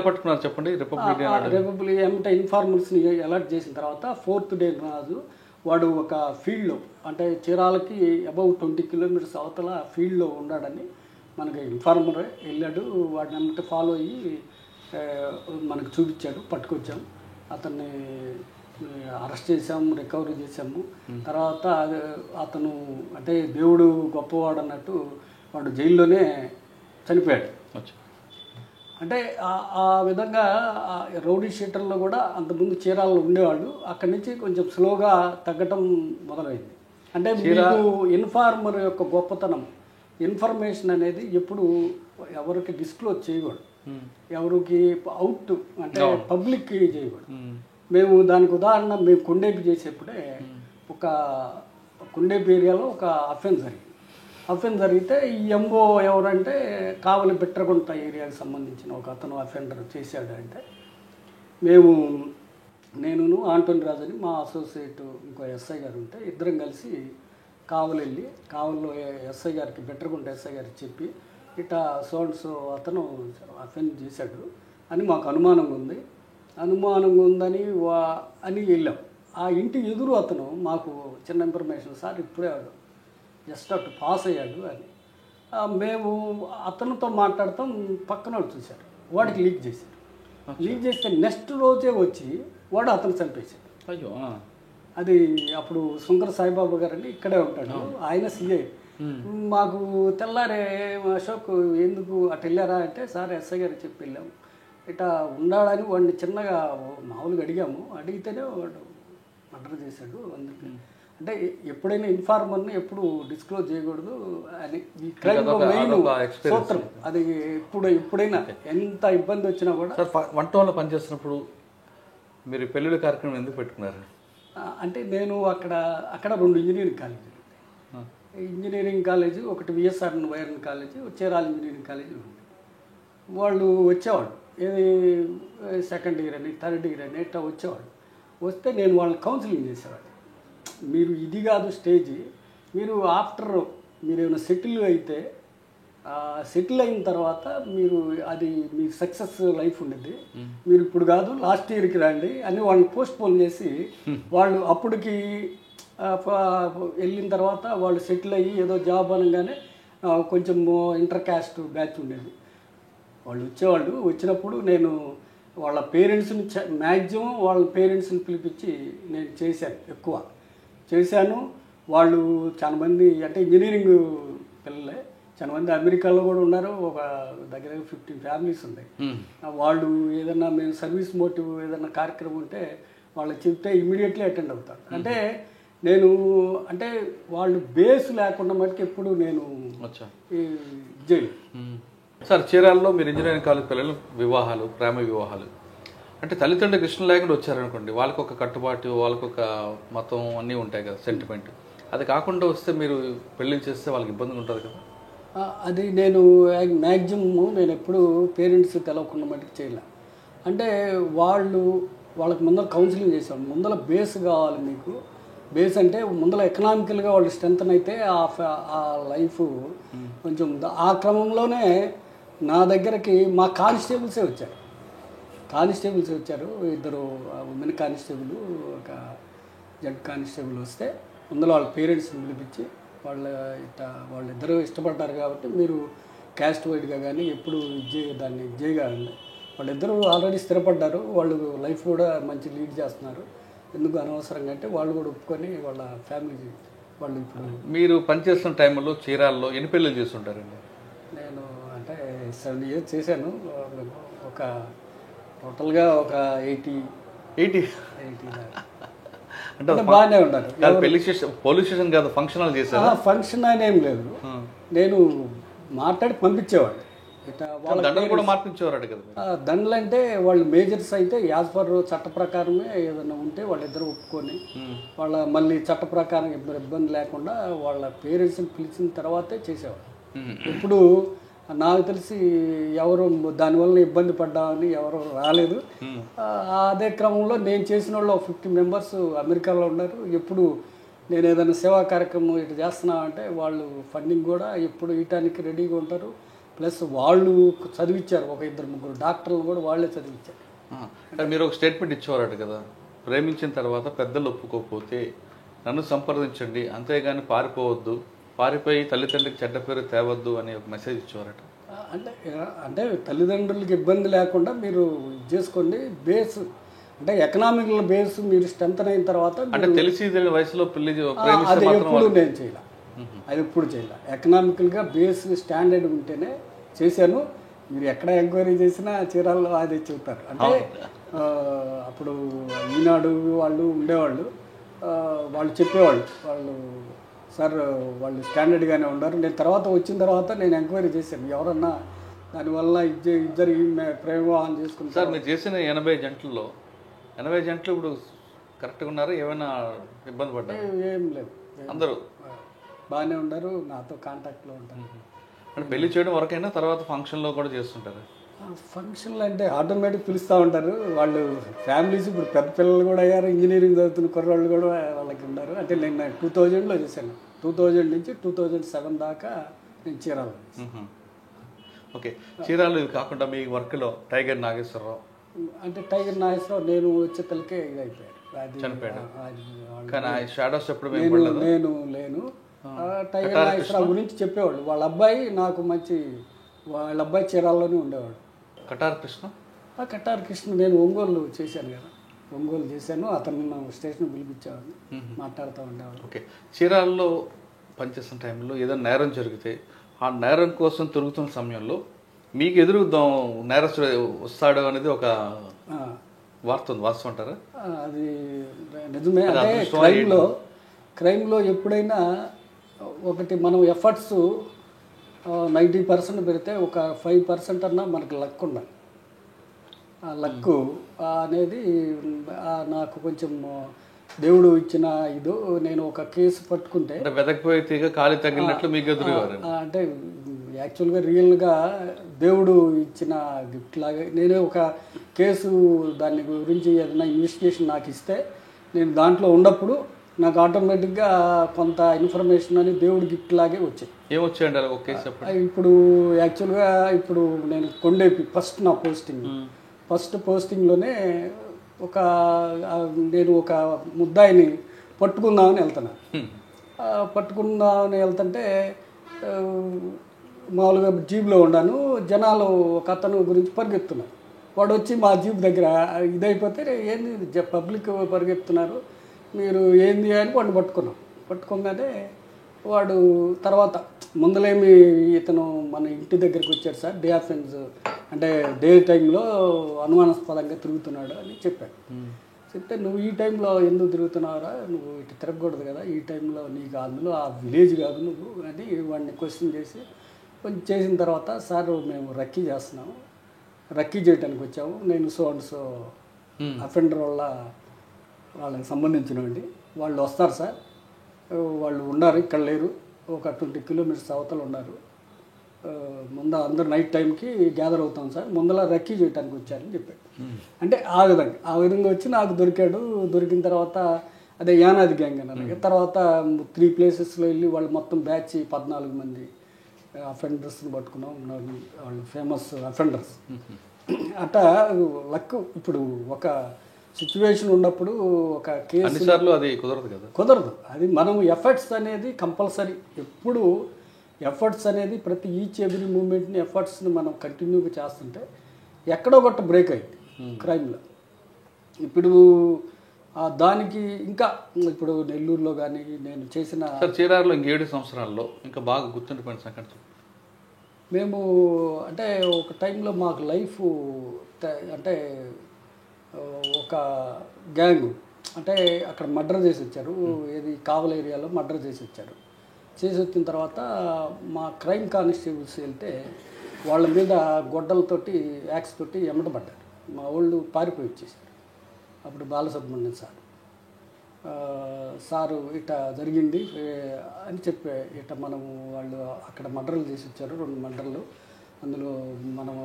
పట్టుకున్నారు చెప్పండి. రిపబ్లిక్ ఏమంటే ఇన్ఫార్మర్స్ని అలర్ట్ చేసిన తర్వాత 4th డే రోజు వాడు ఒక ఫీల్డ్లో అంటే చీరాలకి అబౌవ్ 20 kilometers అవతల ఫీల్డ్లో ఉన్నాడని మనకి ఇన్ఫార్మర్ వెళ్ళాడు. వాడిని అంతా ఫాలో అయ్యి మనకు చూపించాడు, పట్టుకొచ్చాం, అతన్ని అరెస్ట్ చేసాము, రికవరీ చేసాము. తర్వాత అతను అంటే దేవుడు గొప్పవాడు అన్నట్టు వాడు జైల్లోనే చనిపోయాడు. అంటే ఆ విధంగా రౌడీ షీటర్లో కూడా అంతకుముందు చీరాల్లో ఉండేవాళ్ళు, అక్కడి నుంచి కొంచెం స్లోగా తగ్గటం మొదలైంది. అంటే మీకు ఇన్ఫార్మర్ యొక్క గొప్పతనం ఇన్ఫర్మేషన్ అనేది ఎప్పుడు ఎవరికి డిస్క్లోజ్ చేయకూడదు, ఎవరికి అవుట్ అంటే పబ్లిక్కి చేయకూడదు. మేము దానికి ఉదాహరణ మేము కొండేపి చేసేప్పుడే ఒక కొండేపి ఏరియాలో ఒక అఫెన్స్ జరిగితే ఈ ఎంఓ ఎవరంటే కావలి బిట్రగుంట ఏరియాకి సంబంధించిన ఒక అతను అఫెండర్ చేశాడు. అంటే నేను ఆంటోని రాజు అని మా అసోసియేట్ ఇంకో ఎస్ఐ గారు ఉంటే ఇద్దరం కలిసి కావలిలో ఎస్ఐ గారికి బిట్రగుంట ఎస్ఐ గారికి చెప్పి ఇట్లా సో అతను అఫెన్స్ చేశాడు అని మాకు అనుమానంగా ఉందని అని వెళ్ళాం. ఆ ఇంటి ఎదురు అతను మాకు చిన్న ఇన్ఫర్మేషన్, సార్ ఇప్పుడే జస్ట్ అటు పాస్ అయ్యాడు అని. మేము అతనితో మాట్లాడతాం, పక్కన వాడు చూశారు, వాడికి లీక్ చేస్తే నెక్స్ట్ రోజే వచ్చి వాడు అతను చంపేశాడు. అయ్యో, అది అప్పుడు శంకర సాయిబాబా గారు అని ఇక్కడే ఉంటాడు, ఆయన సిఐ. మాకు తెల్లారే అశోక్ ఎందుకు అటు వెళ్ళారా అంటే, సార్ ఎస్ఐ గారు చెప్పి వెళ్ళాము, ఇట్లా ఉండాలని వాడిని చిన్నగా మామూలుగా అడిగితేనే వాడు మర్డర్ చేశాడు. అందుకే అంటే ఎప్పుడైనా ఇన్ఫార్మర్ని ఎప్పుడు డిస్క్లోజ్ చేయకూడదు అని ఈ క్రైమ్ మెయిన్ సూత్రం. అది ఎప్పుడైనా ఎంత ఇబ్బంది వచ్చినా కూడా. సార్, వంటలో పనిచేస్తున్నప్పుడు మీరు పెళ్ళిళ్ళ కార్యక్రమం ఎందుకు పెట్టుకున్నారు? అంటే నేను అక్కడ 2 ఇంజనీరింగ్ కాలేజీ, ఒకటి విఎస్ఆర్ వైరన్ కాలేజీ, చీరాల ఇంజనీరింగ్ కాలేజీ ఉంది. వాళ్ళు వచ్చేవాళ్ళు, ఏది సెకండ్ ఇయర్ అని థర్డ్ ఇయర్ అని ఇట్లా వచ్చేవాళ్ళు. వస్తే నేను వాళ్ళని కౌన్సిలింగ్ చేసేవాడిని. మీరు ఇది కాదు స్టేజ్, మీరు ఆఫ్టర్ మీరు ఏమైనా సెటిల్ అయిన తర్వాత మీరు అది మీ సక్సెస్ లైఫ్ ఉండేది, మీరు ఇప్పుడు కాదు లాస్ట్ ఇయర్కి రండి అని వాళ్ళని పోస్ట్పోన్ చేసి వాళ్ళు అప్పటికి వెళ్ళిన తర్వాత వాళ్ళు సెటిల్ అయ్యి ఏదో జాబ్ అనగానే కొంచెం ఇంటర్ క్యాస్ట్ బ్యాచ్ ఉండేది. వాళ్ళు వచ్చేవాళ్ళు. వచ్చినప్పుడు నేను వాళ్ళ పేరెంట్స్ని మ్యాక్సిమం వాళ్ళ పేరెంట్స్ని పిలిపించి నేను చేశాను. వాళ్ళు చాలామంది అంటే ఇంజనీరింగ్ పిల్లలే, చాలామంది అమెరికాలో కూడా ఉన్నారు, ఒక దగ్గర 15 ఫ్యామిలీస్ ఉన్నాయి. వాళ్ళు ఏదన్నా మేము సర్వీస్ మోటివ్ ఏదన్నా కార్యక్రమం ఉంటే వాళ్ళకి చెప్తే ఇమీడియట్లీ అటెండ్ అవుతారు. అంటే వాళ్ళు బేస్ లేకుండా మటుకు ఎప్పుడు నేను జైలు. సార్, చీరాలలో మీరు ఇంజనీరింగ్ కాలేజ్ పిల్లలు ప్రేమ వివాహాలు అంటే తల్లిదండ్రులకు ఇష్టం లేకుండా వచ్చారనుకోండి, వాళ్ళకి ఒక కట్టుబాటు, వాళ్ళకి ఒక మతం అన్నీ ఉంటాయి కదా, సెంటిమెంట్. అది కాకుండా వస్తే మీరు పెళ్ళిళ్ళు చేస్తే వాళ్ళకి ఇబ్బందిగా ఉంటుంది కదా. అది నేను మ్యాక్సిమం నేను ఎప్పుడు పేరెంట్స్ తెలవకుండా మటుకు చేయలే. అంటే వాళ్ళకి ముందర కౌన్సిలింగ్ చేసాం, ముందర బేస్ కావాలి మీకు. బేస్ అంటే ముందర ఎకనామికల్గా వాళ్ళు స్ట్రెంగ్తన్ అయితే ఆ లైఫ్ కొంచెం. ఆ క్రమంలోనే నా దగ్గరికి మా కానిస్టేబుల్సే వచ్చారు, 2 ఉమెన్ కానిస్టేబుల్, ఒక జెడ్ కానిస్టేబుల్ వస్తే ముందర వాళ్ళ పేరెంట్స్ని పిలిపించి వాళ్ళిద్దరూ ఇష్టపడ్డారు కాబట్టి మీరు క్యాస్ట్ వైడ్గా కానీ ఎప్పుడు దాన్ని చేయగలండి. వాళ్ళిద్దరూ ఆల్రెడీ స్థిరపడ్డారు, వాళ్ళు లైఫ్ కూడా మంచి లీడ్ చేస్తున్నారు, ఎందుకు అనవసరంగా అంటే వాళ్ళు కూడా ఒప్పుకొని వాళ్ళ ఫ్యామిలీ వాళ్ళు. ఇప్పుడు మీరు పనిచేస్తున్న టైంలో చీరాల్లో ఎన్ని పెళ్ళిళ్ళు చేస్తుంటారండి? నేను అంటే 7 years చేశాను. ఒక టోటల్గా ఒక 80 అంటే బాగానే ఉన్నారు. పోలీస్ స్టేషన్ కాదు, ఫంక్షన్ హాల్ చేశారు. ఫంక్షన్ అని ఏం లేదు, నేను మాట్లాడి పంపించేవాడు. దండలు కూడా మార్పించేవారు కదా. దండలు అంటే వాళ్ళు మేజర్స్ అయితే యాజ్ పర్ చట్ట ప్రకారమే ఏదైనా ఉంటే వాళ్ళిద్దరూ ఒప్పుకొని వాళ్ళ మళ్ళీ చట్ట ప్రకారం ఇబ్బంది లేకుండా వాళ్ళ పేరెంట్స్ని పిలిచిన తర్వాతే చేసేవాళ్ళు. ఇప్పుడు నాకు తెలిసి ఎవరు దానివల్ల ఇబ్బంది పడ్డామని ఎవరు రాలేదు. అదే క్రమంలో నేను చేసిన వాళ్ళు 50 members అమెరికాలో ఉన్నారు. ఎప్పుడు నేను ఏదైనా సేవా కార్యక్రమం ఇటు చేస్తున్నామంటే వాళ్ళు ఫండింగ్ కూడా ఎప్పుడు ఇవ్వటానికి రెడీగా ఉంటారు. ప్లస్ వాళ్ళు చదివించారు, ఒక 2-3 డాక్టర్లు కూడా వాళ్ళే చదివించారు. మీరు ఒక స్టేట్మెంట్ ఇచ్చేవారట కదా, ప్రేమించిన తర్వాత పెద్దలు ఒప్పుకోకపోతే నన్ను సంప్రదించండి, అంతేగాని పారిపోయి తల్లిదండ్రులకు చెడ్డ పేరు తేవద్దు అని ఒక మెసేజ్ ఇచ్చేవారట. అంటే తల్లిదండ్రులకి ఇబ్బంది లేకుండా మీరు చేసుకోండి. బేస్ అంటే ఎకనామికల్ బేస్ మీరు స్ట్రెంత్ అయిన తర్వాత అంటే తెలిసి వయసులో అది ఎప్పుడు నేను చేయాలి, అది ఎప్పుడు చేయాలి. ఎకనామికల్గా బేస్ స్టాండర్డ్ ఉంటేనే చేశాను. మీరు ఎక్కడ ఎంక్వైరీ చేసినా చీరాల్లో అదే చెబుతారు. అంటే అప్పుడు ఈనాడు వాళ్ళు ఉండేవాళ్ళు, వాళ్ళు చెప్పేవాళ్ళు, వాళ్ళు సార్ వాళ్ళు స్టాండర్డ్గానే ఉన్నారు. నేను తర్వాత వచ్చిన తర్వాత నేను ఎంక్వైరీ చేశాను, ఎవరన్నా దానివల్ల ఇద్దరు ప్రేమ వివాహం చేసుకుని. సార్ మీరు చేసిన 80 జంటల్లో 80 జంటలు ఇప్పుడు కరెక్ట్గా ఉన్నారా? ఏమైనా ఇబ్బంది పడ్డారు? ఏం లేదు, అందరూ బాగానే ఉన్నారు, నాతో కాంటాక్ట్లో ఉంటారు. అంటే పెళ్లి చేయడం వరకైనా తర్వాత ఫంక్షన్లో కూడా చేస్తుంటారు? ఫంక్షన్లు అంటే ఆటోమేటిక్ పిలుస్తూ ఉంటారు వాళ్ళు. ఫ్యామిలీస్ ఇప్పుడు పెద్ద పిల్లలు కూడా అయ్యారు, ఇంజనీరింగ్ చదువుతున్న కుర్రాళ్ళు కూడా వాళ్ళకి ఉన్నారు. అంటే నేను 2000లో చేశాను, 2000 నుంచి 2007 దాకా నేను చీరాల. ఓకే, చీరాలు ఇవి కాకుండా మీ వర్క్లో టైగర్ నాగేశ్వరరావు అంటే టైగర్ నాగేశ్వరరావు నేను వచ్చే తలకే ఇది అయిపోయాడు, చనిపోయాడు. అది కానీ ఆ షాడోస్ ఎప్పుడు నేను లేను. టైగర్ నాగేశ్వరరావు గురించి చెప్పేవాళ్ళు. వాళ్ళ అబ్బాయి నాకు మంచి, వాళ్ళ అబ్బాయి చీరాల్లోనే ఉండేవాడు. కటార్ కృష్ణ? కటార్ కృష్ణ నేను ఒంగోలు చేశాను కదా, ఒంగోలు చేశాను. అతను స్టేషన్ పిలిపించేవాడిని, మాట్లాడుతూ ఉండేవాడు. ఓకే, చీరాల్లో పనిచేస్తున్న టైంలో ఏదైనా నేరం జరిగితే ఆ నేరం కోసం తిరుగుతున్న సమయంలో మీకు ఎదురు నేరస్తుడు వస్తాడు అనేది ఒక వార్త ఉంది, వాస్తవం అంటారా? అది నిజమే. అంటే క్రైమ్లో ఎప్పుడైనా ఒకటి మనం ఎఫర్ట్స్ 90% పెడితే ఒక 5% అన్నా మనకు లక్ ఉండాలి. ఆ లక్ అనేది నాకు కొంచెం దేవుడు ఇచ్చిన ఇదో. నేను ఒక కేసు పట్టుకుంటే వెదకపోయి తీగ కాలి తగిలినట్లు మీకు ఎదురు, అంటే యాక్చువల్గా రియల్గా దేవుడు ఇచ్చిన గిఫ్ట్ లాగా. నేనే ఒక కేసు దాని గురించి ఏదైనా ఇన్వెస్టిగేషన్ నాకు ఇస్తే నేను దాంట్లో ఉన్నప్పుడు నాకు ఆటోమేటిక్గా కొంత ఇన్ఫర్మేషన్ అని దేవుడు గిఫ్ట్ లాగే వచ్చాయి. ఏమొచ్చాయండి అలా ఒక కేసు? ఇప్పుడు యాక్చువల్గా ఇప్పుడు నేను కొండేపి నా ఫస్ట్ పోస్టింగ్లోనే నేను ఒక ముద్దాయిని పట్టుకుందామని వెళ్తుంటే మామూలుగా జీబ్లో ఉన్నాను, జనాలు ఒక అతను గురించి పరిగెత్తున్నారు. వాడు వచ్చి మా జీప్ దగ్గర ఇదైపోతే ఏంది పబ్లిక్ పరిగెత్తున్నారు మీరు ఏంది అని వాడిని పట్టుకోగానే వాడు తర్వాత ముందలేమి ఇతను మన ఇంటి దగ్గరికి వచ్చాడు సార్, డే ఆఫెన్స్ అంటే డే టైంలో అనుమానాస్పదంగా తిరుగుతున్నాడు అని చెప్పాడు. చెప్తే నువ్వు ఈ టైంలో ఎందుకు తిరుగుతున్నావురా, నువ్వు ఇటు తిరగకూడదు కదా, ఈ టైంలో నీకు అందులో ఆ విలేజ్ కాదు నువ్వు అని వాడిని క్వశ్చన్ చేసి కొంచెం చేసిన తర్వాత సార్ మేము రక్కీ చేస్తున్నాము, రక్కీ చేయడానికి వచ్చాము, నేను సో అండ్ సో అఫెండర్ వాళ్ళకి సంబంధించినవండి, వాళ్ళు వస్తారు సార్, వాళ్ళు ఉన్నారు ఇక్కడ లేరు, ఒక 20 కిలోమీటర్స్ అవతల ఉన్నారు, ముందు అందరు నైట్ టైంకి గ్యాదర్ అవుతాం సార్, ముందర రక్కీ చేయడానికి వచ్చారని చెప్పాడు. అంటే ఆ విధంగా వచ్చి నాకు దొరికిన తర్వాత అదే యానాది గ్యాంగ్ అన్నారు. తర్వాత 3 ప్లేసెస్లో వెళ్ళి వాళ్ళు మొత్తం బ్యాచ్ 14 మంది అఫెండర్స్ని పట్టుకున్నాం, వాళ్ళు ఫేమస్ అఫెండర్స్. అట్లా లక్. ఇప్పుడు ఒక సిచ్యువేషన్ ఉన్నప్పుడు ఒక కేసు అది కుదరదు. అది మనం ఎఫర్ట్స్ అనేది కంపల్సరీ. ఎప్పుడు ఎఫర్ట్స్ అనేది ప్రతి ఎవ్రీ మూమెంట్ని ఎఫర్ట్స్ని మనం కంటిన్యూగా చేస్తుంటే ఎక్కడో ఒకటి బ్రేక్ అయింది క్రైమ్లో. ఇప్పుడు దానికి ఇంకా ఇప్పుడు నెల్లూరులో కానీ నేను చేసిన చీరారులో 7 సంవత్సరాల్లో ఇంకా బాగా గుర్తుండిపోయిన సంఘటన మేము అంటే ఒక టైంలో మాకు లైఫ్ అంటే ఒక గ్యాంగ్ అంటే అక్కడ మర్డర్ చేసి వచ్చారు, ఏది కావల ఏరియాలో మర్డర్ చేసి వచ్చారు. చేసి వచ్చిన తర్వాత మా క్రైమ్ కానిస్టేబుల్స్ వెళ్తే వాళ్ళ మీద గొడ్డలతోటి యాక్స్ తోటి ఎమ్మటపడ్డారు. మా వాళ్ళు పారిపోయి వచ్చేసారు. అప్పుడు బాలసుబ్రహ్మణ్యం సారు ఇట జరిగింది అని చెప్పే ఇట మనము వాళ్ళు అక్కడ మర్డర్లు చేసి వచ్చారు, 2 మర్డర్లు. అందులో మనం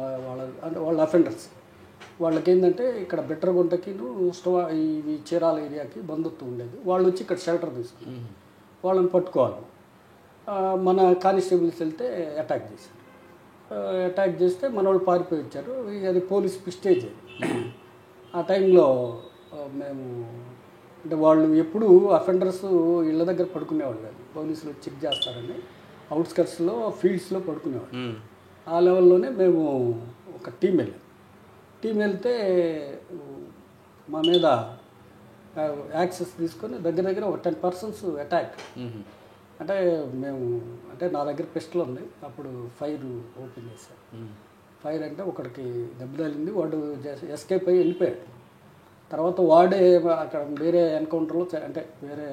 వాళ్ళ అఫెండర్స్ వాళ్ళకి ఏంటంటే ఇక్కడ బెట్టరగుంటకిను ఈ చీరాల ఏరియాకి బంధుత్వం ఉండేది. వాళ్ళు వచ్చి ఇక్కడ షెల్టర్ తీసుకున్నారు, వాళ్ళని పట్టుకోవాలి. మన కానిస్టేబుల్స్ వెళ్తే అటాక్ చేశారు. అటాక్ చేస్తే మన వాళ్ళు పారిపోయి వచ్చారు. అది పోలీస్ పిస్టేజ్. ఆ టైంలో మేము అంటే వాళ్ళు ఎప్పుడు అఫెండర్స్ ఇళ్ళ దగ్గర పడుకునేవాళ్ళు కాదు, పోలీసులు చెక్ చేస్తారని అవుట్స్కట్స్లో ఫీల్డ్స్లో పడుకునేవాళ్ళు. ఆ లెవెల్లోనే మేము ఒక టీం వెళ్తే మా మీద యాక్సెస్ తీసుకొని దగ్గర ఒక 10 persons అటాక్. అంటే మేము అంటే నా దగ్గర పిస్టల్ ఉంది, అప్పుడు ఫైర్ ఓపెన్ చేశారు. ఫైర్ అంటే ఒకడికి దెబ్బ తగిలింది, వాడు ఎస్కేప్ అయ్యి వెళ్ళిపోయాడు. తర్వాత వాడే అక్కడ వేరే ఎన్కౌంటర్లో అంటే వేరే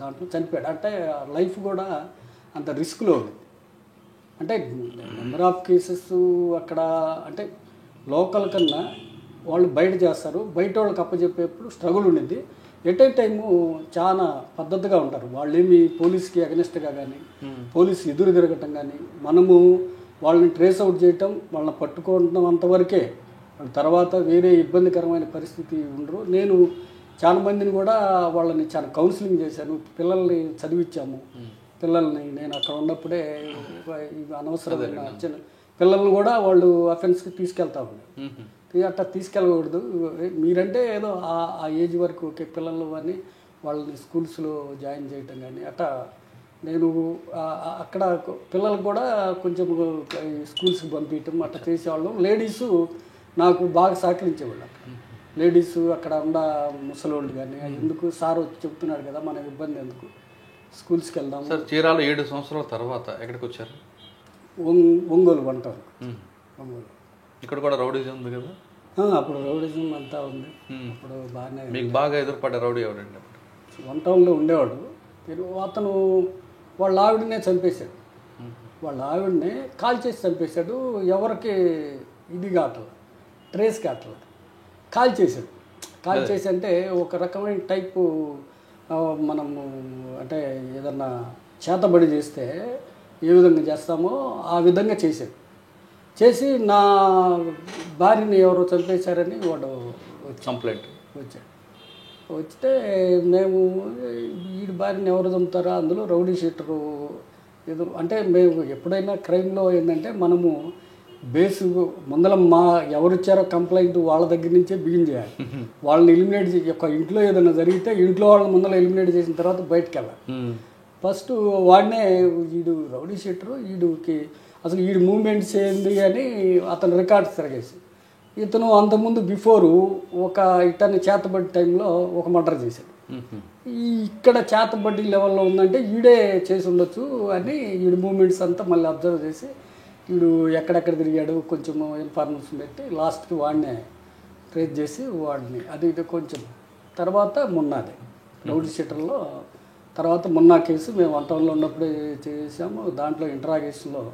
దాంట్లో చనిపోయాడు. అంటే లైఫ్ కూడా అంత రిస్క్లో ఉంది. అంటే నెంబర్ ఆఫ్ కేసెస్ అక్కడ అంటే లోకల్ కన్నా వాళ్ళు బయట చేస్తారు, బయట వాళ్ళకి అప్పచెప్పేప్పుడు స్ట్రగుల్ ఉండింది. ఎట్ ఏ టైము చాలా పద్ధతిగా ఉంటారు వాళ్ళు. ఏమి పోలీస్కి అగెనిస్ట్గా కానీ పోలీసు ఎదురు తిరగటం కానీ మనము వాళ్ళని ట్రేస్ అవుట్ చేయటం వాళ్ళని పట్టుకోవడం అంతవరకే. తర్వాత వేరే ఇబ్బందికరమైన పరిస్థితి ఉండరు. నేను చాలా మందిని కూడా వాళ్ళని చాలా కౌన్సిలింగ్ చేశాను, పిల్లల్ని చదివించాము. పిల్లల్ని నేను అక్కడ ఉన్నప్పుడే అనవసరమైన పిల్లల్ని కూడా వాళ్ళు అఫెన్స్కి తీసుకెళ్తా ఉన్నారు. అట్లా తీసుకెళ్ళకూడదు, మీరంటే ఏదో ఆ ఏజ్ వరకు ఓకే పిల్లలు అని వాళ్ళని స్కూల్స్లో జాయిన్ చేయటం కానీ అట్లా నేను అక్కడ పిల్లలకు కూడా కొంచెం స్కూల్స్కి పంపించటం అట్లా చేసేవాళ్ళం. లేడీసు నాకు బాగా సహకరించేవాళ్ళు. లేడీసు అక్కడ ఉన్న ముసలోళ్ళు కానీ ఎందుకు సార్ వచ్చి చెప్తున్నాడు కదా మన ఇబ్బంది ఎందుకు స్కూల్స్కి వెళ్దాం. సార్ చీరాల 7 సంవత్సరాల తర్వాత ఎక్కడికి వచ్చారు? ఒంగోలు వంటారు. ఒంగోలు ఇక్కడ కూడా రౌడీజం ఉంది కదా? అప్పుడు రౌడీజం అంతా ఉంది. అప్పుడు బాగానే. మీకు బాగా ఎదురుపడ్డ రౌడీ ఎవరండి? వన్ టౌన్లో ఉండేవాడు. అతను వాళ్ళ ఆవిడనే చంపేశాడు. వాళ్ళ ఆవిడనే కాల్ చేసి చంపేశాడు. ఎవరికి ఇది కావట్లేదు, ట్రేస్ కావట్లేదు. కాల్ చేశాడు. కాల్ చేసి అంటే ఒక రకమైన టైపు మనము అంటే ఏదన్నా చేతబడి చేస్తే ఏ విధంగా చేస్తామో ఆ విధంగా చేశాడు. చేసి నా భార్యని ఎవరో చంపేశారని వాడు కంప్లైంట్ వచ్చాడు. వస్తే మేము వీడి భార్యని ఎవరు చంపుతారా, అందులో రౌడీ షీటరు ఏదో అంటే మేము ఎప్పుడైనా క్రైమ్లో ఏంటంటే మనము బేసు ముందల ఎవరు ఇచ్చారో కంప్లైంట్ వాళ్ళ దగ్గర నుంచే బిగిన్ చేయాలి. వాళ్ళని ఎలిమినేట్ చేసి ఒక ఇంట్లో ఏదైనా జరిగితే ఇంట్లో వాళ్ళని ముందర ఎలిమినేట్ చేసిన తర్వాత బయటకు వెళ్ళాలి. ఫస్ట్ వాడినే వీడు రౌడీ షీటరు, వీడికి అసలు వీడి మూమెంట్స్ ఏంది అని అతను రికార్డ్స్ తిరగేసి ఇతను అంతకుముందు బిఫోరు ఒక ఇతని చేతబడి టైంలో ఒక మర్డర్ చేశాడు. ఇక్కడ చేతబడి లెవెల్లో ఉందంటే ఈడే చేసి ఉండొచ్చు అని వీడి మూమెంట్స్ అంతా మళ్ళీ అబ్జర్వ్ చేసి వీడు ఎక్కడెక్కడ తిరిగాడు కొంచెం ఇన్ఫర్మేషన్ పెట్టి లాస్ట్కి వాడినే ట్రేస్ చేసి వాడిని అది ఇది కొంచెం తర్వాత మొన్నది రౌడీ షీటర్లో తర్వాత మొన్న కేసు మేము వన్ టౌన్లో ఉన్నప్పుడు చేసాము. దాంట్లో ఇంటరాగేషన్లో